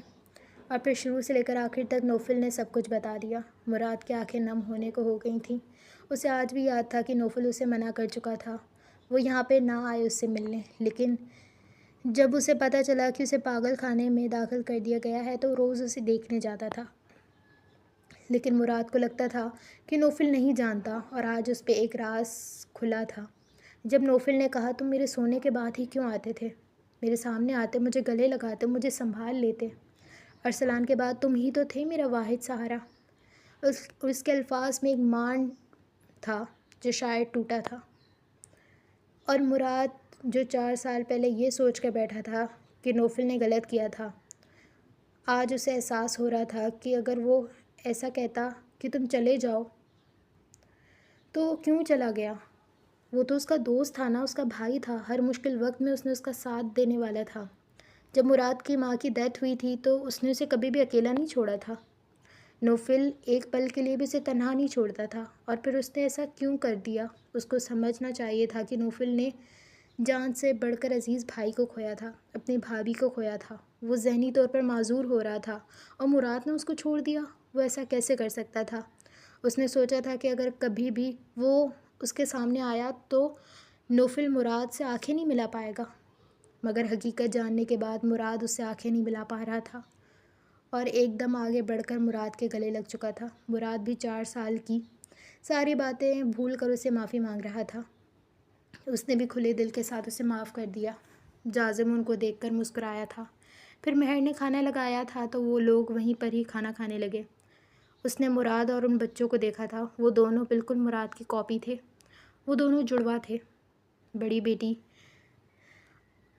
S1: اور پھر شروع سے لے کر آخر تک نوفل نے سب کچھ بتا دیا۔ مراد کی آنکھیں نم ہونے کو ہو گئی تھیں۔ اسے آج بھی یاد تھا کہ نوفل اسے منع کر چکا تھا، وہ یہاں پہ نہ آئے اس سے ملنے، لیکن جب اسے پتہ چلا کہ اسے پاگل خانے میں داخل کر دیا گیا ہے تو روز اسے دیکھنے جاتا تھا۔ لیکن مراد کو لگتا تھا کہ نوفل نہیں جانتا، اور آج اس پہ ایک راز کھلا تھا۔ جب نوفل نے کہا، تم میرے سونے کے بعد ہی کیوں آتے تھے؟ میرے سامنے آتے، مجھے گلے لگاتے، مجھے سنبھال لیتے۔ ارسلان کے بعد تم ہی تو تھے میرا واحد سہارا۔ اس کے الفاظ میں ایک مان تھا جو شاید ٹوٹا تھا۔ اور مراد جو 4 سال پہلے یہ سوچ کر بیٹھا تھا کہ نوفل نے غلط کیا تھا، آج اسے احساس ہو رہا تھا کہ اگر وہ ایسا کہتا کہ تم چلے جاؤ تو کیوں چلا گیا؟ وہ تو اس کا دوست تھا نا، اس کا بھائی تھا، ہر مشکل وقت میں اس نے اس کا ساتھ دینے والا تھا۔ جب مراد کی ماں کی ڈیتھ ہوئی تھی تو اس نے اسے کبھی بھی اکیلا نہیں چھوڑا تھا۔ نوفل ایک پل کے لیے بھی اسے تنہا نہیں چھوڑتا تھا، اور پھر اس نے ایسا کیوں کر دیا؟ اس کو سمجھنا چاہیے تھا کہ نوفل نے جان سے بڑھ کر عزیز بھائی کو کھویا تھا، اپنی بھابھی کو کھویا تھا۔ وہ ذہنی طور پر معذور ہو رہا تھا، اور مراد نے اس کو چھوڑ دیا۔ وہ ایسا کیسے کر سکتا تھا؟ اس نے سوچا تھا کہ اگر کبھی بھی وہ اس کے سامنے آیا تو نوفل مراد سے آنکھیں نہیں ملا پائے گا، مگر حقیقت جاننے کے بعد مراد اس سے آنکھیں نہیں ملا پا رہا تھا، اور ایک دم آگے بڑھ کر مراد کے گلے لگ چکا تھا۔ مراد بھی 4 سال کی ساری باتیں بھول کر اسے معافی مانگ رہا تھا۔ اس نے بھی کھلے دل کے ساتھ اسے معاف کر دیا۔ جازم ان کو دیکھ کر مسکرایا تھا۔ پھر مہر نے کھانا لگایا تھا تو وہ لوگ وہیں پر ہی کھانا کھانے لگے۔ اس نے مراد اور ان بچوں کو دیکھا تھا، وہ دونوں بالکل مراد کی کاپی تھے۔ وہ دونوں جڑواں تھے، بڑی بیٹی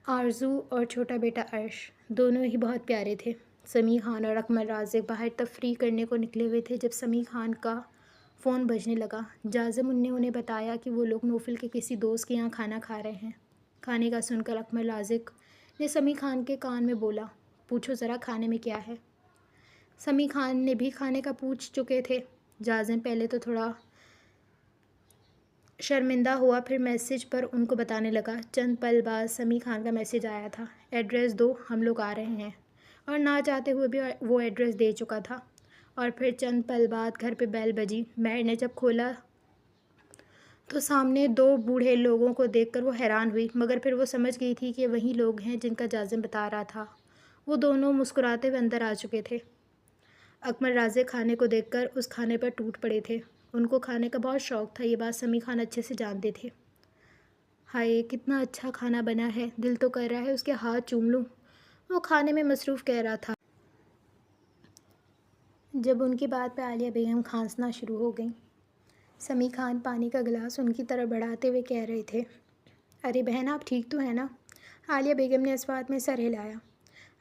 S1: آرزو اور چھوٹا بیٹا عرش، دونوں ہی بہت پیارے تھے۔ سمیع خان اور اکمل رازق باہر تفریح کرنے کو نکلے ہوئے تھے جب سمیع خان کا فون بجنے لگا۔ جازم نے انہیں بتایا کہ وہ لوگ نوفل کے کسی دوست کے یہاں کھانا کھا رہے ہیں۔ کھانے کا سن کر اکمل رازق نے سمیع خان کے کان میں بولا، پوچھو ذرا کھانے میں کیا ہے؟ سمیع خان نے بھی کھانے کا پوچھ چکے تھے۔ جازم پہلے تو تھوڑا شرمندہ ہوا، پھر میسج پر ان کو بتانے لگا۔ چند پل بعد سمیع خان کا میسج آیا تھا، ایڈریس دو، ہم لوگ آ رہے ہیں، اور نہ چاہتے ہوئے بھی وہ ایڈریس دے چکا تھا۔ اور پھر چند پل بعد گھر پہ بیل بجی۔ مہر نے جب کھولا تو سامنے 2 بوڑھے لوگوں کو دیکھ کر وہ حیران ہوئی، مگر پھر وہ سمجھ گئی تھی کہ وہی لوگ ہیں جن کا جازم بتا رہا تھا۔ وہ دونوں مسکراتے ہوئے اندر آ چکے تھے۔ اکمل رازق کھانے کو دیکھ کر اس کھانے پر ٹوٹ پڑے تھے۔ ان کو کھانے کا بہت شوق تھا، یہ بات سمیع خان اچھے سے جانتے تھے۔ ہائے کتنا اچھا کھانا بنا ہے، دل تو کر رہا ہے اس کے ہاتھ چوم لوں، وہ کھانے میں مصروف کہہ رہا تھا۔ جب ان کی بات پہ عالیہ بیگم کھانسنا شروع ہو گئیں۔ سمیع خان پانی کا گلاس ان کی طرف بڑھاتے ہوئے کہہ رہے تھے، ارے بہن آپ ٹھیک تو ہیں نا؟ عالیہ بیگم نے اس بات میں سر ہلایا۔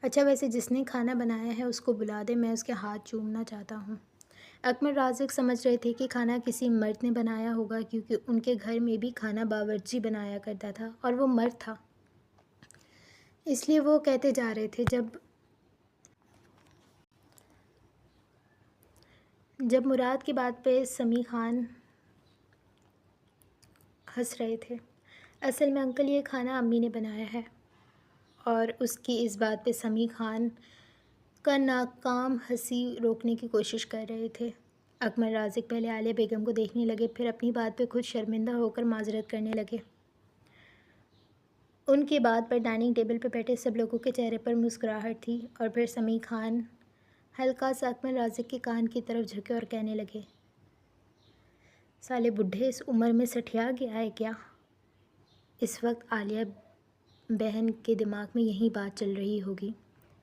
S1: اچھا ویسے جس نے کھانا بنایا ہے اس کو بلا دے، میں اس کے ہاتھ چومنا چاہتا ہوں۔ اکمل رازق سمجھ رہے تھے کہ کھانا کسی مرد نے بنایا ہوگا، کیونکہ ان کے گھر میں بھی کھانا باورچی بنایا کرتا تھا اور وہ مرد تھا، اس لیے وہ کہتے جا رہے تھے۔ جب مراد کی بات پہ سمیع خان ہنس رہے تھے، اصل میں انکل یہ کھانا امی نے بنایا ہے، اور اس کی اس بات پہ سمیع خان کا ناکام ہنسی روکنے کی کوشش کر رہے تھے۔ اکمل رازق پہلے عالیہ بیگم کو دیکھنے لگے، پھر اپنی بات پہ خود شرمندہ ہو کر معذرت کرنے لگے۔ ان کی بات پر ڈائننگ ٹیبل پہ بیٹھے سب لوگوں کے چہرے پر مسکراہٹ تھی، اور پھر سمیع خان ہلکا سا اکمل رازق کے کان کی طرف جھکے اور کہنے لگے، سالے بڈھے اس عمر میں سٹھیا گیا ہے کیا؟ اس وقت عالیہ بہن کے دماغ میں یہی بات چل رہی ہوگی۔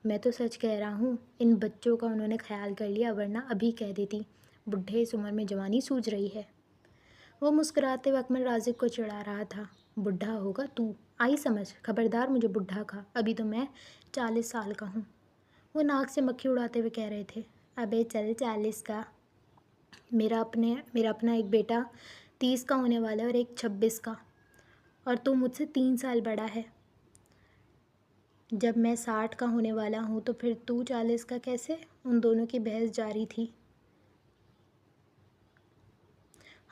S1: میں تو سچ کہہ رہا ہوں، ان بچوں کا انہوں نے خیال کر لیا، ورنہ ابھی کہہ دیتی بڈھے اس عمر میں جوانی سوج رہی ہے۔ وہ مسکراتے ہوئے اکمل رازق کو چڑھا رہا تھا۔ بڈھا ہوگا تو، آئی سمجھ، خبردار مجھے بڈھا کہا، ابھی تو میں 40 سال کا ہوں۔ وہ ناک سے مکھی اڑاتے ہوئے کہہ رہے تھے، ابے چل 40 کا، میرا اپنا ایک بیٹا 30 کا ہونے والا ہے اور ایک 26 کا، اور تو مجھ سے 3 سال بڑا ہے۔ جب میں 60 کا ہونے والا ہوں تو پھر تو 40 کا کیسے؟ ان دونوں کی بحث جاری تھی۔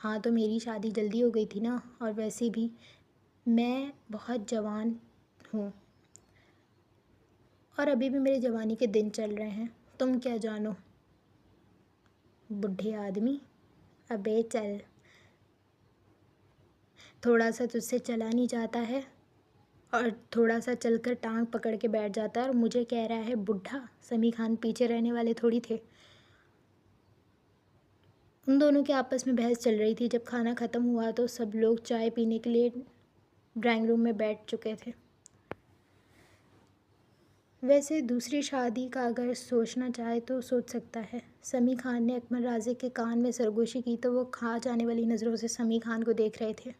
S1: ہاں تو میری شادی جلدی ہو گئی تھی نا، اور ویسے بھی میں بہت جوان ہوں اور ابھی بھی میرے جوانی کے دن چل رہے ہیں، تم کیا جانو بڈھے آدمی۔ ابے چل، تھوڑا سا تجھ سے چلا نہیں جاتا ہے اور تھوڑا سا چل کر ٹانگ پکڑ کے بیٹھ جاتا ہے اور مجھے کہہ رہا ہے بڈھا۔ سمیع خان پیچھے رہنے والے تھوڑی تھے۔ ان دونوں کے آپس میں بحث چل رہی تھی۔ جب کھانا ختم ہوا تو سب لوگ چائے پینے کے لیے ڈرائنگ روم میں بیٹھ چکے تھے۔ ویسے دوسری شادی کا اگر سوچنا چاہے تو سوچ سکتا ہے۔ سمیع خان نے اکمل رازق کے کان میں سرگوشی کی تو وہ کھا جانے والی نظروں سے سمیع خان کو دیکھ رہے تھے۔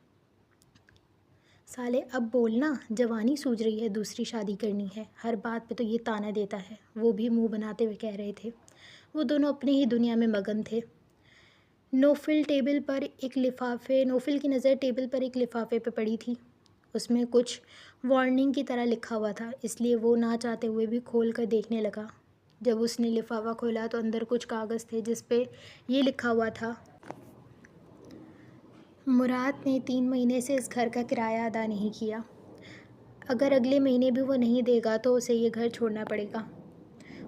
S1: سالے اب بولنا، جوانی سوج رہی ہے، دوسری شادی کرنی ہے، ہر بات پہ تو یہ طعنہ دیتا ہے، وہ بھی منہ بناتے ہوئے کہہ رہے تھے۔ وہ دونوں اپنے ہی دنیا میں مگن تھے۔ نوفل کی نظر ٹیبل پر ایک لفافے پہ پڑی تھی۔ اس میں کچھ وارننگ کی طرح لکھا ہوا تھا، اس لیے وہ نہ چاہتے ہوئے بھی کھول کر دیکھنے لگا۔ جب اس نے لفافہ کھولا تو اندر کچھ کاغذ تھے جس پہ یہ لکھا ہوا تھا، مراد نے 3 مہینے سے اس گھر کا کرایہ ادا نہیں کیا، اگر اگلے مہینے بھی وہ نہیں دے گا تو اسے یہ گھر چھوڑنا پڑے گا۔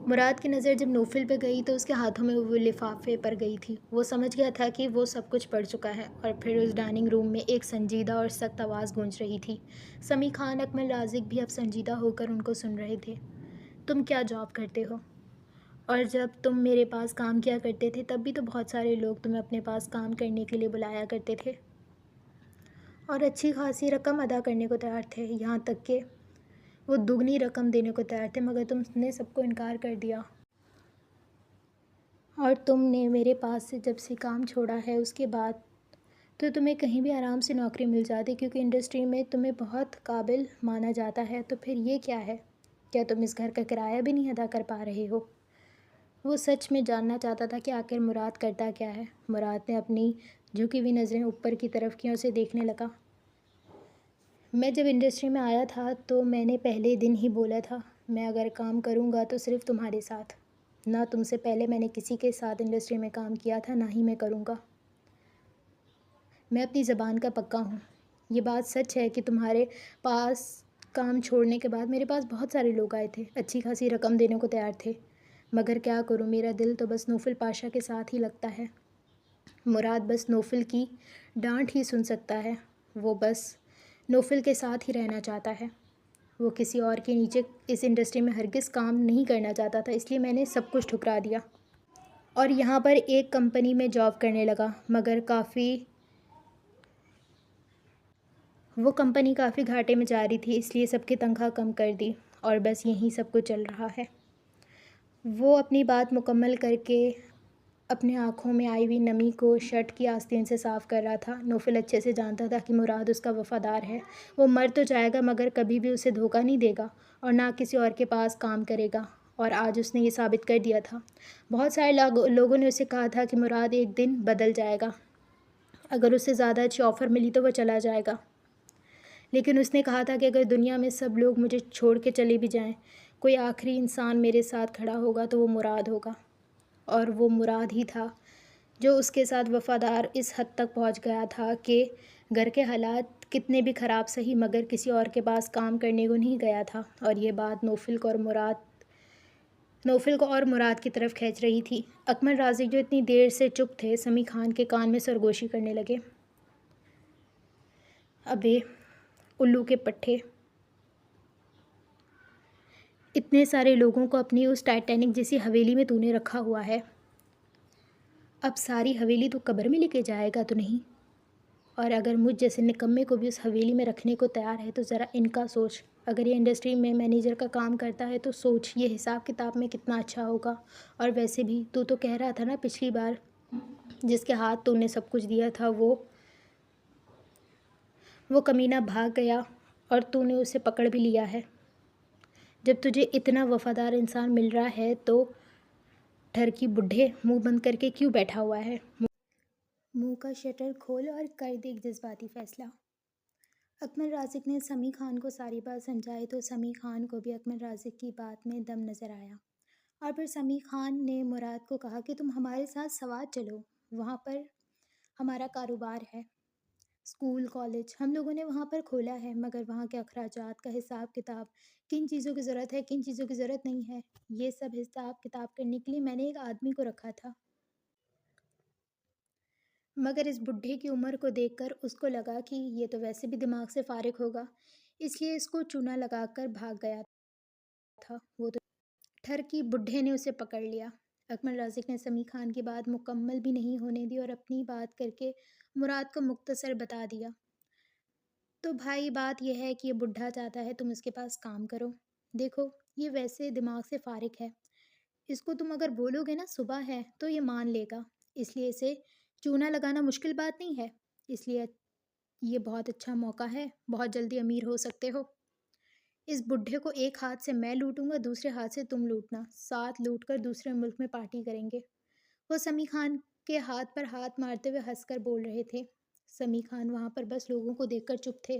S1: مراد کی نظر جب نوفل پہ گئی تو اس کے ہاتھوں میں وہ لفافے پر گئی تھی۔ وہ سمجھ گیا تھا کہ وہ سب کچھ پڑھ چکا ہے، اور پھر اس ڈائننگ روم میں ایک سنجیدہ اور سخت آواز گونج رہی تھی۔ سمیع خان، اکمل رازق بھی اب سنجیدہ ہو کر ان کو سن رہے تھے۔ تم کیا جاب کرتے ہو؟ اور جب تم میرے پاس کام کیا کرتے تھے تب بھی تو بہت سارے لوگ تمہیں اپنے پاس کام کرنے کے لیے بلایا کرتے تھے اور اچھی خاصی رقم ادا کرنے کو تیار تھے، یہاں تک کہ وہ دگنی رقم دینے کو تیار تھے، مگر تم نے سب کو انکار کر دیا۔ اور تم نے میرے پاس سے جب سے کام چھوڑا ہے اس کے بعد تو تمہیں کہیں بھی آرام سے نوکری مل جاتی، کیونکہ انڈسٹری میں تمہیں بہت قابل مانا جاتا ہے۔ تو پھر یہ کیا ہے؟ کیا تم اس گھر کا کرایہ بھی نہیں ادا کر پا رہے ہو؟ وہ سچ میں جاننا چاہتا تھا کہ آخر مراد کرتا کیا ہے۔ مراد نے اپنی جھکی ہوئی نظریں اوپر کی طرف کیں اور اسے دیکھنے لگا۔ میں جب انڈسٹری میں آیا تھا تو میں نے پہلے دن ہی بولا تھا، میں اگر کام کروں گا تو صرف تمہارے ساتھ، نہ تم سے پہلے میں نے کسی کے ساتھ انڈسٹری میں کام کیا تھا، نہ ہی میں کروں گا۔ میں اپنی زبان کا پکا ہوں۔ یہ بات سچ ہے کہ تمہارے پاس کام چھوڑنے کے بعد میرے پاس بہت سارے لوگ آئے تھے، اچھی خاصی رقم دینے کو تیار تھے، مگر کیا کروں، میرا دل تو بس نوفل پاشا کے ساتھ ہی لگتا ہے۔ مراد بس نوفل کی ڈانٹ ہی سن سکتا ہے، وہ بس نوفل کے ساتھ ہی رہنا چاہتا ہے، وہ کسی اور کے نیچے اس انڈسٹری میں ہرگز کام نہیں کرنا چاہتا تھا، اس لیے میں نے سب کچھ ٹھکرا دیا اور یہاں پر ایک کمپنی میں جاب کرنے لگا، مگر وہ کمپنی کافی گھاٹے میں جا رہی تھی، اس لیے سب کی تنخواہ کم کر دی اور بس یہیں سب کچھ چل رہا ہے۔ وہ اپنی بات مکمل کر کے اپنے آنکھوں میں آئی ہوئی نمی کو شرٹ کی آستین سے صاف کر رہا تھا۔ نوفل اچھے سے جانتا تھا کہ مراد اس کا وفادار ہے، وہ مر تو جائے گا مگر کبھی بھی اسے دھوکہ نہیں دے گا اور نہ کسی اور کے پاس کام کرے گا، اور آج اس نے یہ ثابت کر دیا تھا۔ بہت سارے لوگوں نے اسے کہا تھا کہ مراد ایک دن بدل جائے گا، اگر اسے زیادہ اچھی آفر ملی تو وہ چلا جائے گا، لیکن اس نے کہا تھا کہ اگر دنیا میں سب لوگ مجھے چھوڑ کے چلے بھی جائیں، کوئی آخری انسان میرے ساتھ کھڑا ہوگا تو وہ مراد ہوگا، اور وہ مراد ہی تھا جو اس کے ساتھ وفادار اس حد تک پہنچ گیا تھا کہ گھر کے حالات کتنے بھی خراب سہی مگر کسی اور کے پاس کام کرنے کو نہیں گیا تھا، اور یہ بات نوفل کو اور مراد کی طرف کھینچ رہی تھی۔ اکمل رازق جو اتنی دیر سے چپ تھے، سمیع خان کے کان میں سرگوشی کرنے لگے۔ ابے الو کے پٹھے، اتنے سارے لوگوں کو اپنی اس ٹائٹینک جیسی حویلی میں تو نے رکھا ہوا ہے، اب ساری حویلی تو قبر میں لے کے جائے گا تو نہیں؟ اور اگر مجھ جیسے نکمے کو بھی اس حویلی میں رکھنے کو تیار ہے تو ذرا ان کا سوچ، اگر یہ انڈسٹری میں مینیجر کا کام کرتا ہے تو سوچ یہ حساب کتاب میں کتنا اچھا ہوگا۔ اور ویسے بھی تو کہہ رہا تھا نا پچھلی بار جس کے ہاتھ تو نے سب کچھ دیا تھا وہ کمینہ بھاگ گیا اور تو نے اسے پکڑ بھی لیا ہے۔ جب تجھے اتنا وفادار انسان مل رہا ہے تو ٹھرکی بڈھے منہ بند کر کے کیوں بیٹھا ہوا ہے؟ منہ کا شٹر کھول اور کر دے ایک جذباتی فیصلہ۔ اکمل رازق نے سمیع خان کو ساری بات سمجھائی تو سمیع خان کو بھی اکمل رازق کی بات میں دم نظر آیا، اور پھر سمیع خان نے مراد کو کہا کہ تم ہمارے ساتھ سوات چلو، وہاں پر ہمارا کاروبار ہے، اسکول کالج ہم لوگوں نے وہاں پر کھولا ہے، مگر وہاں کے اخراجات کا حساب کتاب، کن چیزوں کی ضرورت ہے کن چیزوں کی ضرورت نہیں ہے، یہ سب حساب کتاب کرنے کے لیے میں نے ایک آدمی کو رکھا تھا۔ مگر اس بڈھے کی عمر کو دیکھ کر اس کو لگا کہ یہ تو ویسے بھی دماغ سے فارغ ہوگا، اس لیے اس کو چونا لگا کر بھاگ گیا تھا۔ وہ تو ٹھرکی بڈھے نے اسے پکڑ لیا۔ اکمل رازق نے سمیع خان کی بات مکمل بھی نہیں ہونے دی اور اپنی بات کر کے مراد کو مختصر بتا دیا۔ تو بھائی بات یہ ہے کہ یہ بڈھا چاہتا ہے تم اس کے پاس کام کرو، دیکھو یہ ویسے دماغ سے فارغ ہے، اس کو تم اگر بولو گے نا صبح ہے تو یہ مان لے گا، اس لیے اسے چونا لگانا مشکل بات نہیں ہے، اس لیے یہ بہت اچھا موقع ہے، بہت جلدی امیر ہو سکتے ہو۔ اس بڈھے کو ایک ہاتھ سے میں لوٹوں گا، دوسرے ہاتھ سے تم لوٹنا، ساتھ لوٹ کر دوسرے ملک میں پارٹی کریں گے۔ وہ سمیع خان کے ہاتھ پر ہاتھ مارتے ہوئے ہنس کر بول رہے تھے۔ سمیع خان وہاں پر بس لوگوں کو دیکھ کر چپ تھے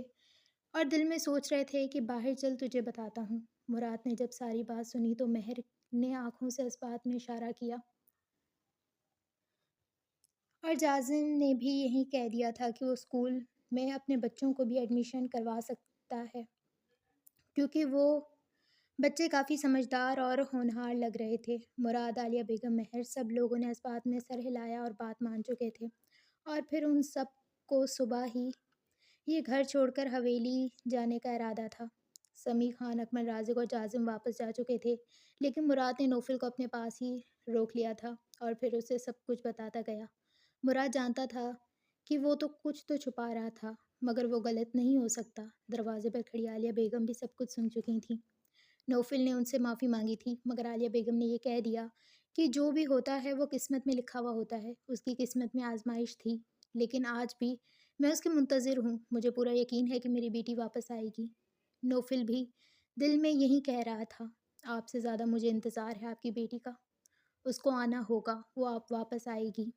S1: اور دل میں سوچ رہے تھے کہ باہر چل تجھے بتاتا ہوں۔ مراد نے جب ساری بات سنی تو مہر نے آنکھوں سے اس بات میں اشارہ کیا، اور جازم نے بھی یہی کہہ دیا تھا کہ وہ اسکول میں اپنے بچوں کو بھی ایڈمیشن کروا سکتا ہے، کیونکہ وہ بچے کافی سمجھدار اور ہونہار لگ رہے تھے۔ مراد، عالیہ بیگم، مہر، سب لوگوں نے اس بات میں سر ہلایا اور بات مان چکے تھے، اور پھر ان سب کو صبح ہی یہ گھر چھوڑ کر حویلی جانے کا ارادہ تھا۔ سمیع خان، اکمل رازق اور جازم واپس جا چکے تھے، لیکن مراد نے نوفل کو اپنے پاس ہی روک لیا تھا اور پھر اسے سب کچھ بتاتا گیا۔ مراد جانتا تھا کہ وہ تو کچھ تو چھپا رہا تھا، مگر وہ غلط نہیں ہو سکتا۔ دروازے پر کھڑی عالیہ بیگم بھی سب کچھ سن چکی تھیں۔ نوفل نے ان سے معافی مانگی تھی، مگر عالیہ بیگم نے یہ کہہ دیا کہ جو بھی ہوتا ہے وہ قسمت میں لکھا ہوا ہوتا ہے، اس کی قسمت میں آزمائش تھی، لیکن آج بھی میں اس کی منتظر ہوں، مجھے پورا یقین ہے کہ میری بیٹی واپس آئے گی۔ نوفل بھی دل میں یہی کہہ رہا تھا، آپ سے زیادہ مجھے انتظار ہے آپ کی بیٹی کا، اس کو آنا ہوگا، وہ آپ واپس آئے گی۔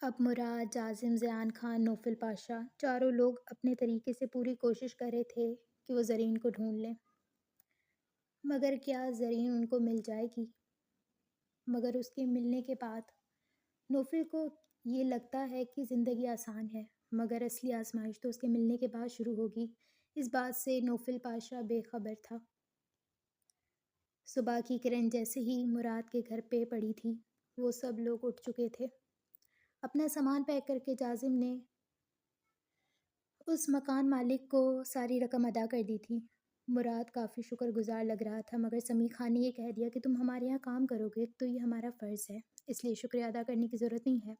S1: اب مراد، جازم، زیان خان، نوفل پاشا، چاروں لوگ اپنے طریقے سے پوری کوشش کر رہے تھے کہ وہ زرین کو ڈھونڈ لیں، مگر کیا زرین ان کو مل جائے گی؟ مگر اس کے ملنے کے بعد نوفل کو یہ لگتا ہے کہ زندگی آسان ہے، مگر اصلی آزمائش تو اس کے ملنے کے بعد شروع ہوگی۔ اس بات سے نوفل پاشا بے خبر تھا۔ صبح کی کرن جیسے ہی مراد کے گھر پہ پڑی تھی، وہ سب لوگ اٹھ چکے تھے۔ اپنا سامان پیک کر کے جازم نے اس مکان مالک کو ساری رقم ادا کر دی تھی۔ مراد کافی شکر گزار لگ رہا تھا، مگر سمیع خان نے یہ کہہ دیا کہ تم ہمارے یہاں کام کرو گے تو یہ ہمارا فرض ہے، اس لیے شکریہ ادا کرنے کی ضرورت نہیں ہے۔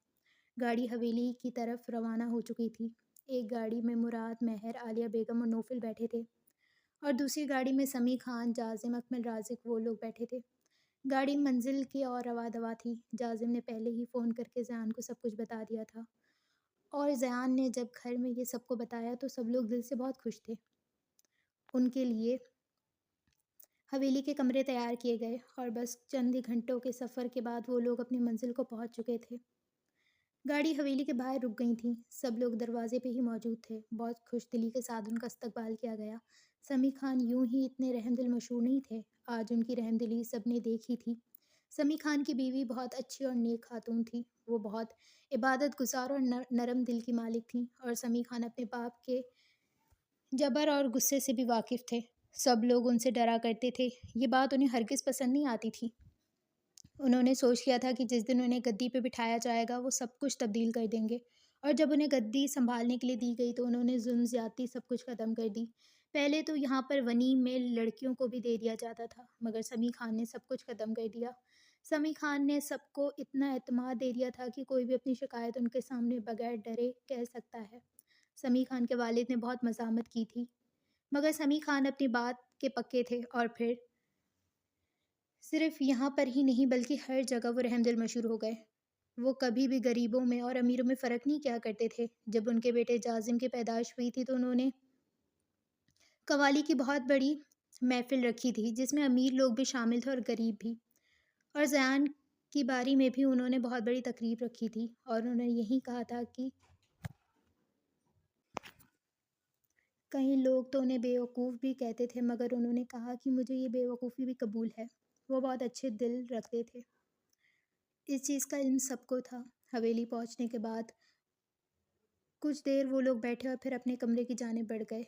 S1: گاڑی حویلی کی طرف روانہ ہو چکی تھی۔ ایک گاڑی میں مراد، مہر، عالیہ بیگم اور نوفل بیٹھے تھے، اور دوسری گاڑی میں سمیع خان، جازم، اکمل رازق وہ لوگ بیٹھے تھے۔ گاڑی منزل کی اور رواں دواں تھی۔ جازم نے پہلے ہی فون کر کے زیان کو سب کچھ بتا دیا تھا، اور زیان نے جب گھر میں یہ سب کو بتایا تو سب لوگ دل سے بہت خوش تھے۔ ان کے لیے حویلی کے کمرے تیار کیے گئے اور بس چند ہی گھنٹوں کے سفر کے بعد وہ لوگ اپنی منزل کو پہنچ چکے تھے۔ گاڑی حویلی کے باہر رک گئی تھی، سب لوگ دروازے پہ ہی موجود تھے۔ بہت خوش دلی کے ساتھ ان کا استقبال کیا گیا۔ سمیع خان یوں ہی اتنے رحم دل مشہور نہیں تھے، آج ان کی رحم دلی سب نے دیکھی تھی۔ سمیع خان کی بیوی بہت اچھی اور نیک خاتون تھی، وہ بہت عبادت گزار اور نرم دل کی مالک تھیں، اور سمیع خان اپنے باپ کے جبر اور غصے سے بھی واقف تھے۔ سب لوگ ان سے ڈرا کرتے تھے، یہ بات انہیں ہرگز پسند نہیں آتی تھی۔ انہوں نے سوچ لیا تھا کہ جس دن انہیں گدی پہ بٹھایا جائے گا وہ سب کچھ تبدیل کر دیں گے، اور جب انہیں گدی سنبھالنے کے لیے دی گئی تو انہوں نے ظلم زیادتی سب کچھ ختم کر دی۔ پہلے تو یہاں پر ونیم میں لڑکیوں کو بھی دے دیا جاتا تھا، مگر سمیع خان نے سب کچھ ختم کر دیا۔ سمیع خان نے سب کو اتنا اعتماد دے دیا تھا کہ کوئی بھی اپنی شکایت ان کے سامنے بغیر ڈرے کہہ سکتا ہے۔ سمیع خان کے والد نے بہت مزاحمت کی تھی، مگر سمیع خان اپنی بات کے پکے تھے اور پھر صرف یہاں پر ہی نہیں بلکہ ہر جگہ وہ رحم دل مشہور ہو گئے۔ وہ کبھی بھی غریبوں میں اور امیروں میں فرق نہیں کیا کرتے تھے۔ جب ان کے بیٹے جازم کی پیدائش ہوئی تھی تو انہوں نے قوالی کی بہت بڑی محفل رکھی تھی جس میں امیر لوگ بھی شامل تھے اور غریب بھی، اور زیان کی باری میں بھی انہوں نے بہت بڑی تقریب رکھی تھی اور انہوں نے یہی کہا تھا کہ کئی لوگ تو انہیں بیوقوف بھی کہتے تھے، مگر انہوں نے کہا کہ مجھے یہ بیوقوفی بھی قبول ہے۔ وہ بہت اچھے دل رکھتے تھے۔ اس چیز کا علم سب کو تھا۔ حویلی پہنچنے کے بعد کچھ دیر وہ لوگ بیٹھے اور پھر اپنے کمرے کی جانب بڑھ گئے،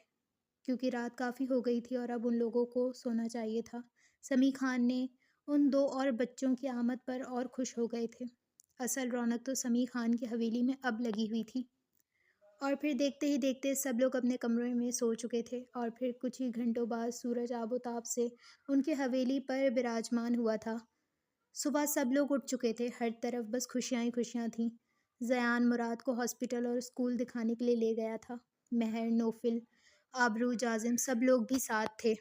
S1: کیونکہ رات کافی ہو گئی تھی اور اب ان لوگوں کو سونا چاہیے تھا۔ سمیع خان نے ان 2 اور بچوں کی آمد پر اور خوش ہو گئے تھے۔ اصل رونق تو سمیع خان کی حویلی میں اب لگی ہوئی تھی، اور پھر دیکھتے ہی دیکھتے سب لوگ اپنے کمرے میں سو چکے تھے، اور پھر کچھ ہی گھنٹوں بعد سورج آب و تاب سے ان کی حویلی پر براجمان ہوا تھا۔ صبح سب لوگ اٹھ چکے تھے، ہر طرف بس خوشیاں ہی خوشیاں تھیں۔ زیان مراد کو ہاسپٹل اور اسکول دکھانے کے لیے لے گیا تھا۔ مہر، نوفل، آبرو، جازم سب لوگ بھی ساتھ تھے۔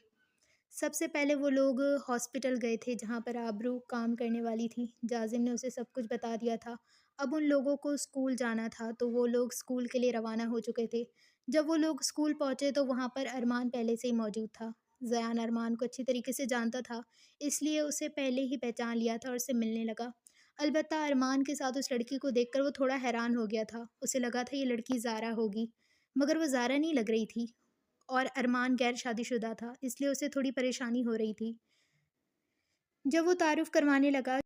S1: سب سے پہلے وہ لوگ ہاسپٹل گئے تھے جہاں پر آبرو کام کرنے والی تھی۔ جازم نے اسے سب کچھ بتا دیا تھا۔ اب ان لوگوں کو اسکول جانا تھا تو وہ لوگ اسکول کے لیے روانہ ہو چکے تھے۔ جب وہ لوگ اسکول پہنچے تو وہاں پر ارمان پہلے سے ہی موجود تھا۔ زیان ارمان کو اچھی طریقے سے جانتا تھا، اس لیے اسے پہلے ہی پہچان لیا تھا اور اسے ملنے لگا۔ البتہ ارمان کے ساتھ اس لڑکی کو دیکھ کر وہ تھوڑا حیران ہو گیا تھا۔ اسے لگا تھا یہ لڑکی زارا ہوگی، مگر وہ زارا نہیں لگ رہی تھی، اور ارمان غیر شادی شدہ تھا، اس لیے اسے تھوڑی پریشانی ہو رہی تھی۔ جب وہ تعارف کروانے لگا،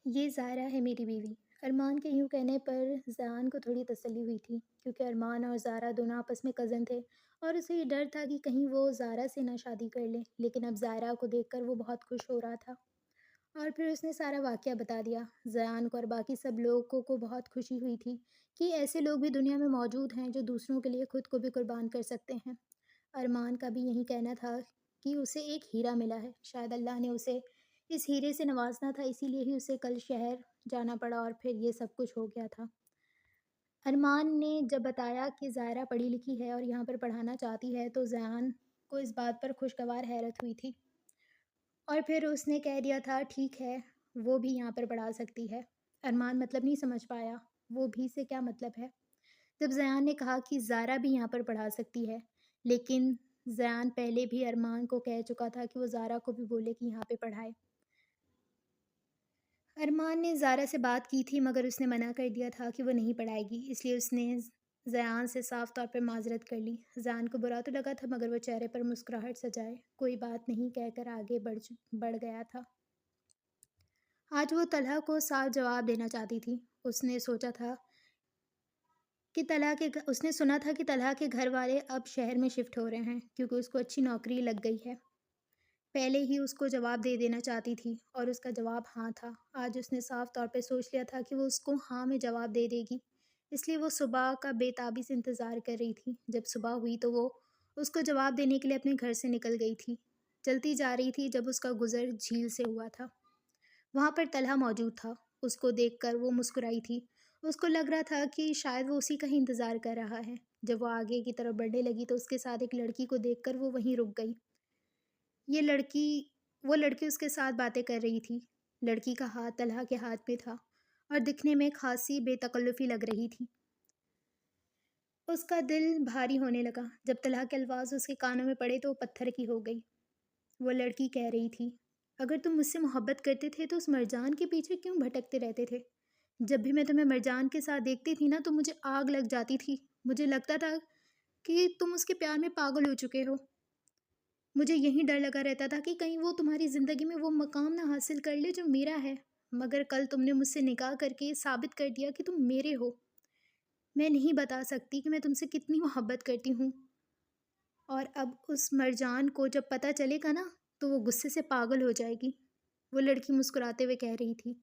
S1: یہ زارا ہے میری بیوی، ارمان کے یوں کہنے پر زیان کو تھوڑی تسلی ہوئی تھی، کیونکہ ارمان اور زارا دونوں آپس میں کزن تھے اور اسے یہ ڈر تھا کہ کہیں وہ زارا سے نہ شادی کر لے۔ لیکن اب زارا کو دیکھ کر وہ بہت خوش ہو رہا تھا، اور پھر اس نے سارا واقعہ بتا دیا۔ زیان کو اور باقی سب لوگوں کو بہت خوشی ہوئی تھی کہ ایسے لوگ بھی دنیا میں موجود ہیں جو دوسروں کے لیے خود کو بھی قربان کر سکتے ہیں۔ ارمان کا بھی یہی کہنا تھا کہ اسے ایک ہیرا ملا ہے، شاید اللہ نے اسے اس ہیرے سے نوازنا تھا، اسی لیے ہی اسے کل شہر جانا پڑا اور پھر یہ سب کچھ ہو گیا تھا۔ ارمان نے جب بتایا کہ زائرہ پڑھی لکھی ہے اور یہاں پر پڑھانا چاہتی ہے تو زیان کو اس بات پر خوشگوار حیرت ہوئی تھی، اور پھر اس نے کہہ دیا تھا ٹھیک ہے، وہ بھی یہاں پر پڑھا سکتی ہے۔ ارمان مطلب نہیں سمجھ پایا، وہ بھی سے کیا مطلب ہے؟ جب زیان نے کہا کہ زارا بھی یہاں پر پڑھا سکتی ہے، لیکن زیان پہلے بھی ارمان کو کہہ چکا تھا کہ وہ زارا کو بھی بولے کہ یہاں پہ پڑھائے۔ ارمان نے زارا سے بات کی تھی مگر اس نے منع کر دیا تھا کہ وہ نہیں پڑھائے گی، اس لیے اس نے زیان سے صاف طور پر معذرت کر لی۔ زیان کو برا تو لگا تھا مگر وہ چہرے پر مسکراہٹ سجائے کوئی بات نہیں کہہ کر آگے بڑھ گیا تھا۔ آج وہ طلحہ کو صاف جواب دینا چاہتی تھی۔ اس نے سنا تھا کہ طلحہ کے گھر والے اب شہر میں شفٹ ہو رہے ہیں کیونکہ اس کو اچھی نوکری لگ گئی ہے۔ پہلے ہی اس کو جواب دے دینا چاہتی تھی اور اس کا جواب ہاں تھا۔ آج اس نے صاف طور پہ سوچ لیا تھا کہ وہ اس کو ہاں میں جواب دے دے گی، اس لیے وہ صبح کا بے تابی سے انتظار کر رہی تھی۔ جب صبح ہوئی تو وہ اس کو جواب دینے کے لیے اپنے گھر سے نکل گئی تھی۔ چلتی جا رہی تھی جب اس کا گزر جھیل سے ہوا تھا۔ وہاں پر طلحہ موجود تھا۔ اس کو دیکھ کر وہ مسکرائی تھی۔ اس کو لگ رہا تھا کہ شاید وہ اسی کا ہی انتظار کر رہا ہے۔ جب وہ آگے کی طرف بڑھنے لگی تو اس کے ساتھ ایک لڑکی کو دیکھ کر وہ وہیں رک گئی۔ وہ لڑکی اس کے ساتھ باتیں کر رہی تھی۔ لڑکی کا ہاتھ طلحہ کے ہاتھ میں تھا اور دکھنے میں خاصی بے تکلفی لگ رہی تھی۔ اس کا دل بھاری ہونے لگا۔ جب طلحہ کے الفاظ اس کے کانوں میں پڑے تو وہ پتھر کی ہو گئی۔ وہ لڑکی کہہ رہی تھی، اگر تم مجھ سے محبت کرتے تھے تو اس مرجان کے پیچھے کیوں بھٹکتے رہتے تھے؟ جب بھی میں تمہیں مرجان کے ساتھ دیکھتی تھی نا تو مجھے آگ لگ جاتی تھی۔ مجھے لگتا تھا کہ تم اس کے پیار میں پاگل ہو چکے ہو۔ مجھے یہی ڈر لگا رہتا تھا کہ کہیں وہ تمہاری زندگی میں وہ مقام نہ حاصل کر لے جو میرا ہے، مگر کل تم نے مجھ سے نکاح کر کے یہ ثابت کر دیا کہ تم میرے ہو۔ میں نہیں بتا سکتی کہ میں تم سے کتنی محبت کرتی ہوں، اور اب اس مرجان کو جب پتہ چلے گا نا تو وہ غصے سے پاگل ہو جائے گی۔ وہ لڑکی مسکراتے ہوئے کہہ رہی تھی۔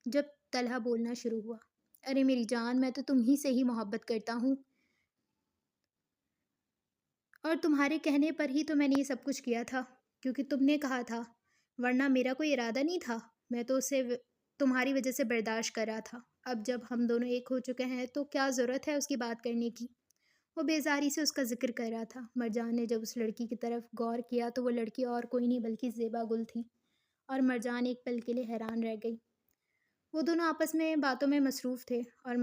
S1: جب طلحہ بولنا شروع ہوا، ارے میری جان، میں تو تم ہی سے ہی محبت کرتا ہوں، اور تمہارے کہنے پر ہی تو میں نے یہ سب کچھ کیا تھا، کیونکہ تم نے کہا تھا، ورنہ میرا کوئی ارادہ نہیں تھا۔ میں تو اسے تمہاری وجہ سے برداشت کر رہا تھا۔ اب جب ہم دونوں ایک ہو چکے ہیں تو کیا ضرورت ہے اس کی بات کرنے کی؟ وہ بیزاری سے اس کا ذکر کر رہا تھا۔ مرجان نے جب اس لڑکی کی طرف غور کیا تو وہ لڑکی اور کوئی نہیں بلکہ زیبا گل تھی، اور مرجان ایک پل کے لیے حیران رہ گئی۔ وہ دونوں آپس میں باتوں میں مصروف تھے اور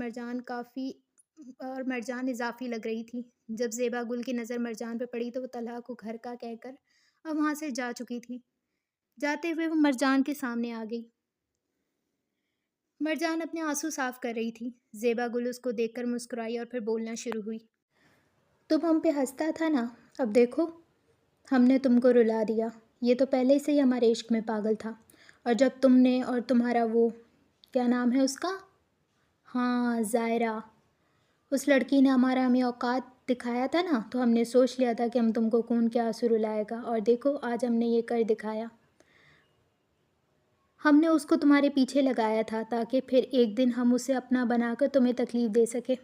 S1: مرجان اضافی لگ رہی تھی۔ جب زیبا گل کی نظر مرجان پہ پڑی تو وہ طلحہ کو گھر کا کہہ کر اب وہاں سے جا چکی تھی۔ جاتے ہوئے وہ مرجان کے سامنے آ گئی۔ مرجان اپنے آنسو صاف کر رہی تھی۔ زیبا گل اس کو دیکھ کر مسکرائی اور پھر بولنا شروع ہوئی۔ تم ہم پہ ہنستا تھا نا، اب دیکھو ہم نے تم کو رلا دیا۔ یہ تو پہلے سے ہی ہمارے عشق میں پاگل تھا، اور جب تم نے اور تمہارا وہ کیا نام ہے اس کا، ہاں زائرہ، اس لڑکی نے ہمیں اوقات دکھایا تھا نا، تو ہم نے سوچ لیا تھا کہ ہم تم کو خون کے آنسو رلائے گا، اور دیکھو آج ہم نے یہ کر دکھایا۔ ہم نے اس کو تمہارے پیچھے لگایا تھا تاکہ پھر ایک دن ہم اسے اپنا بنا کر تمہیں تکلیف دے سکے،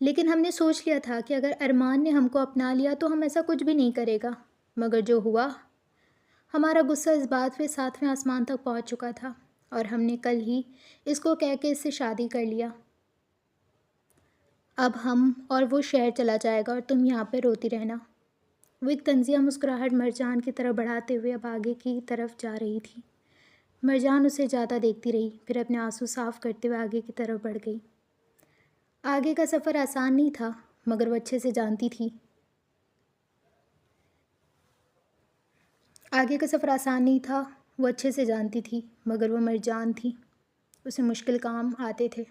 S1: لیکن ہم نے سوچ لیا تھا کہ اگر ارمان نے ہم کو اپنا لیا تو ہم ایسا کچھ بھی نہیں کرے گا، مگر جو ہوا، ہمارا غصہ اس بات پہ 7ویں آسمان تک پہنچ چکا تھا، اور ہم نے کل ہی اس کو کہہ کے اس سے شادی کر لیا۔ اب ہم اور وہ شہر چلا جائے گا اور تم یہاں پہ روتی رہنا۔ وہ ایک طنزیہ مسکراہٹ مرجان کی طرف بڑھاتے ہوئے اب آگے کی طرف جا رہی تھی۔ مرجان اسے جاتا دیکھتی رہی، پھر اپنے آنسو صاف کرتے ہوئے آگے کی طرف بڑھ گئی۔ آگے کا سفر آسان نہیں تھا، مگر وہ اچھے سے جانتی تھی۔ مگر وہ مرجان تھی، اسے مشکل کام آتے تھے۔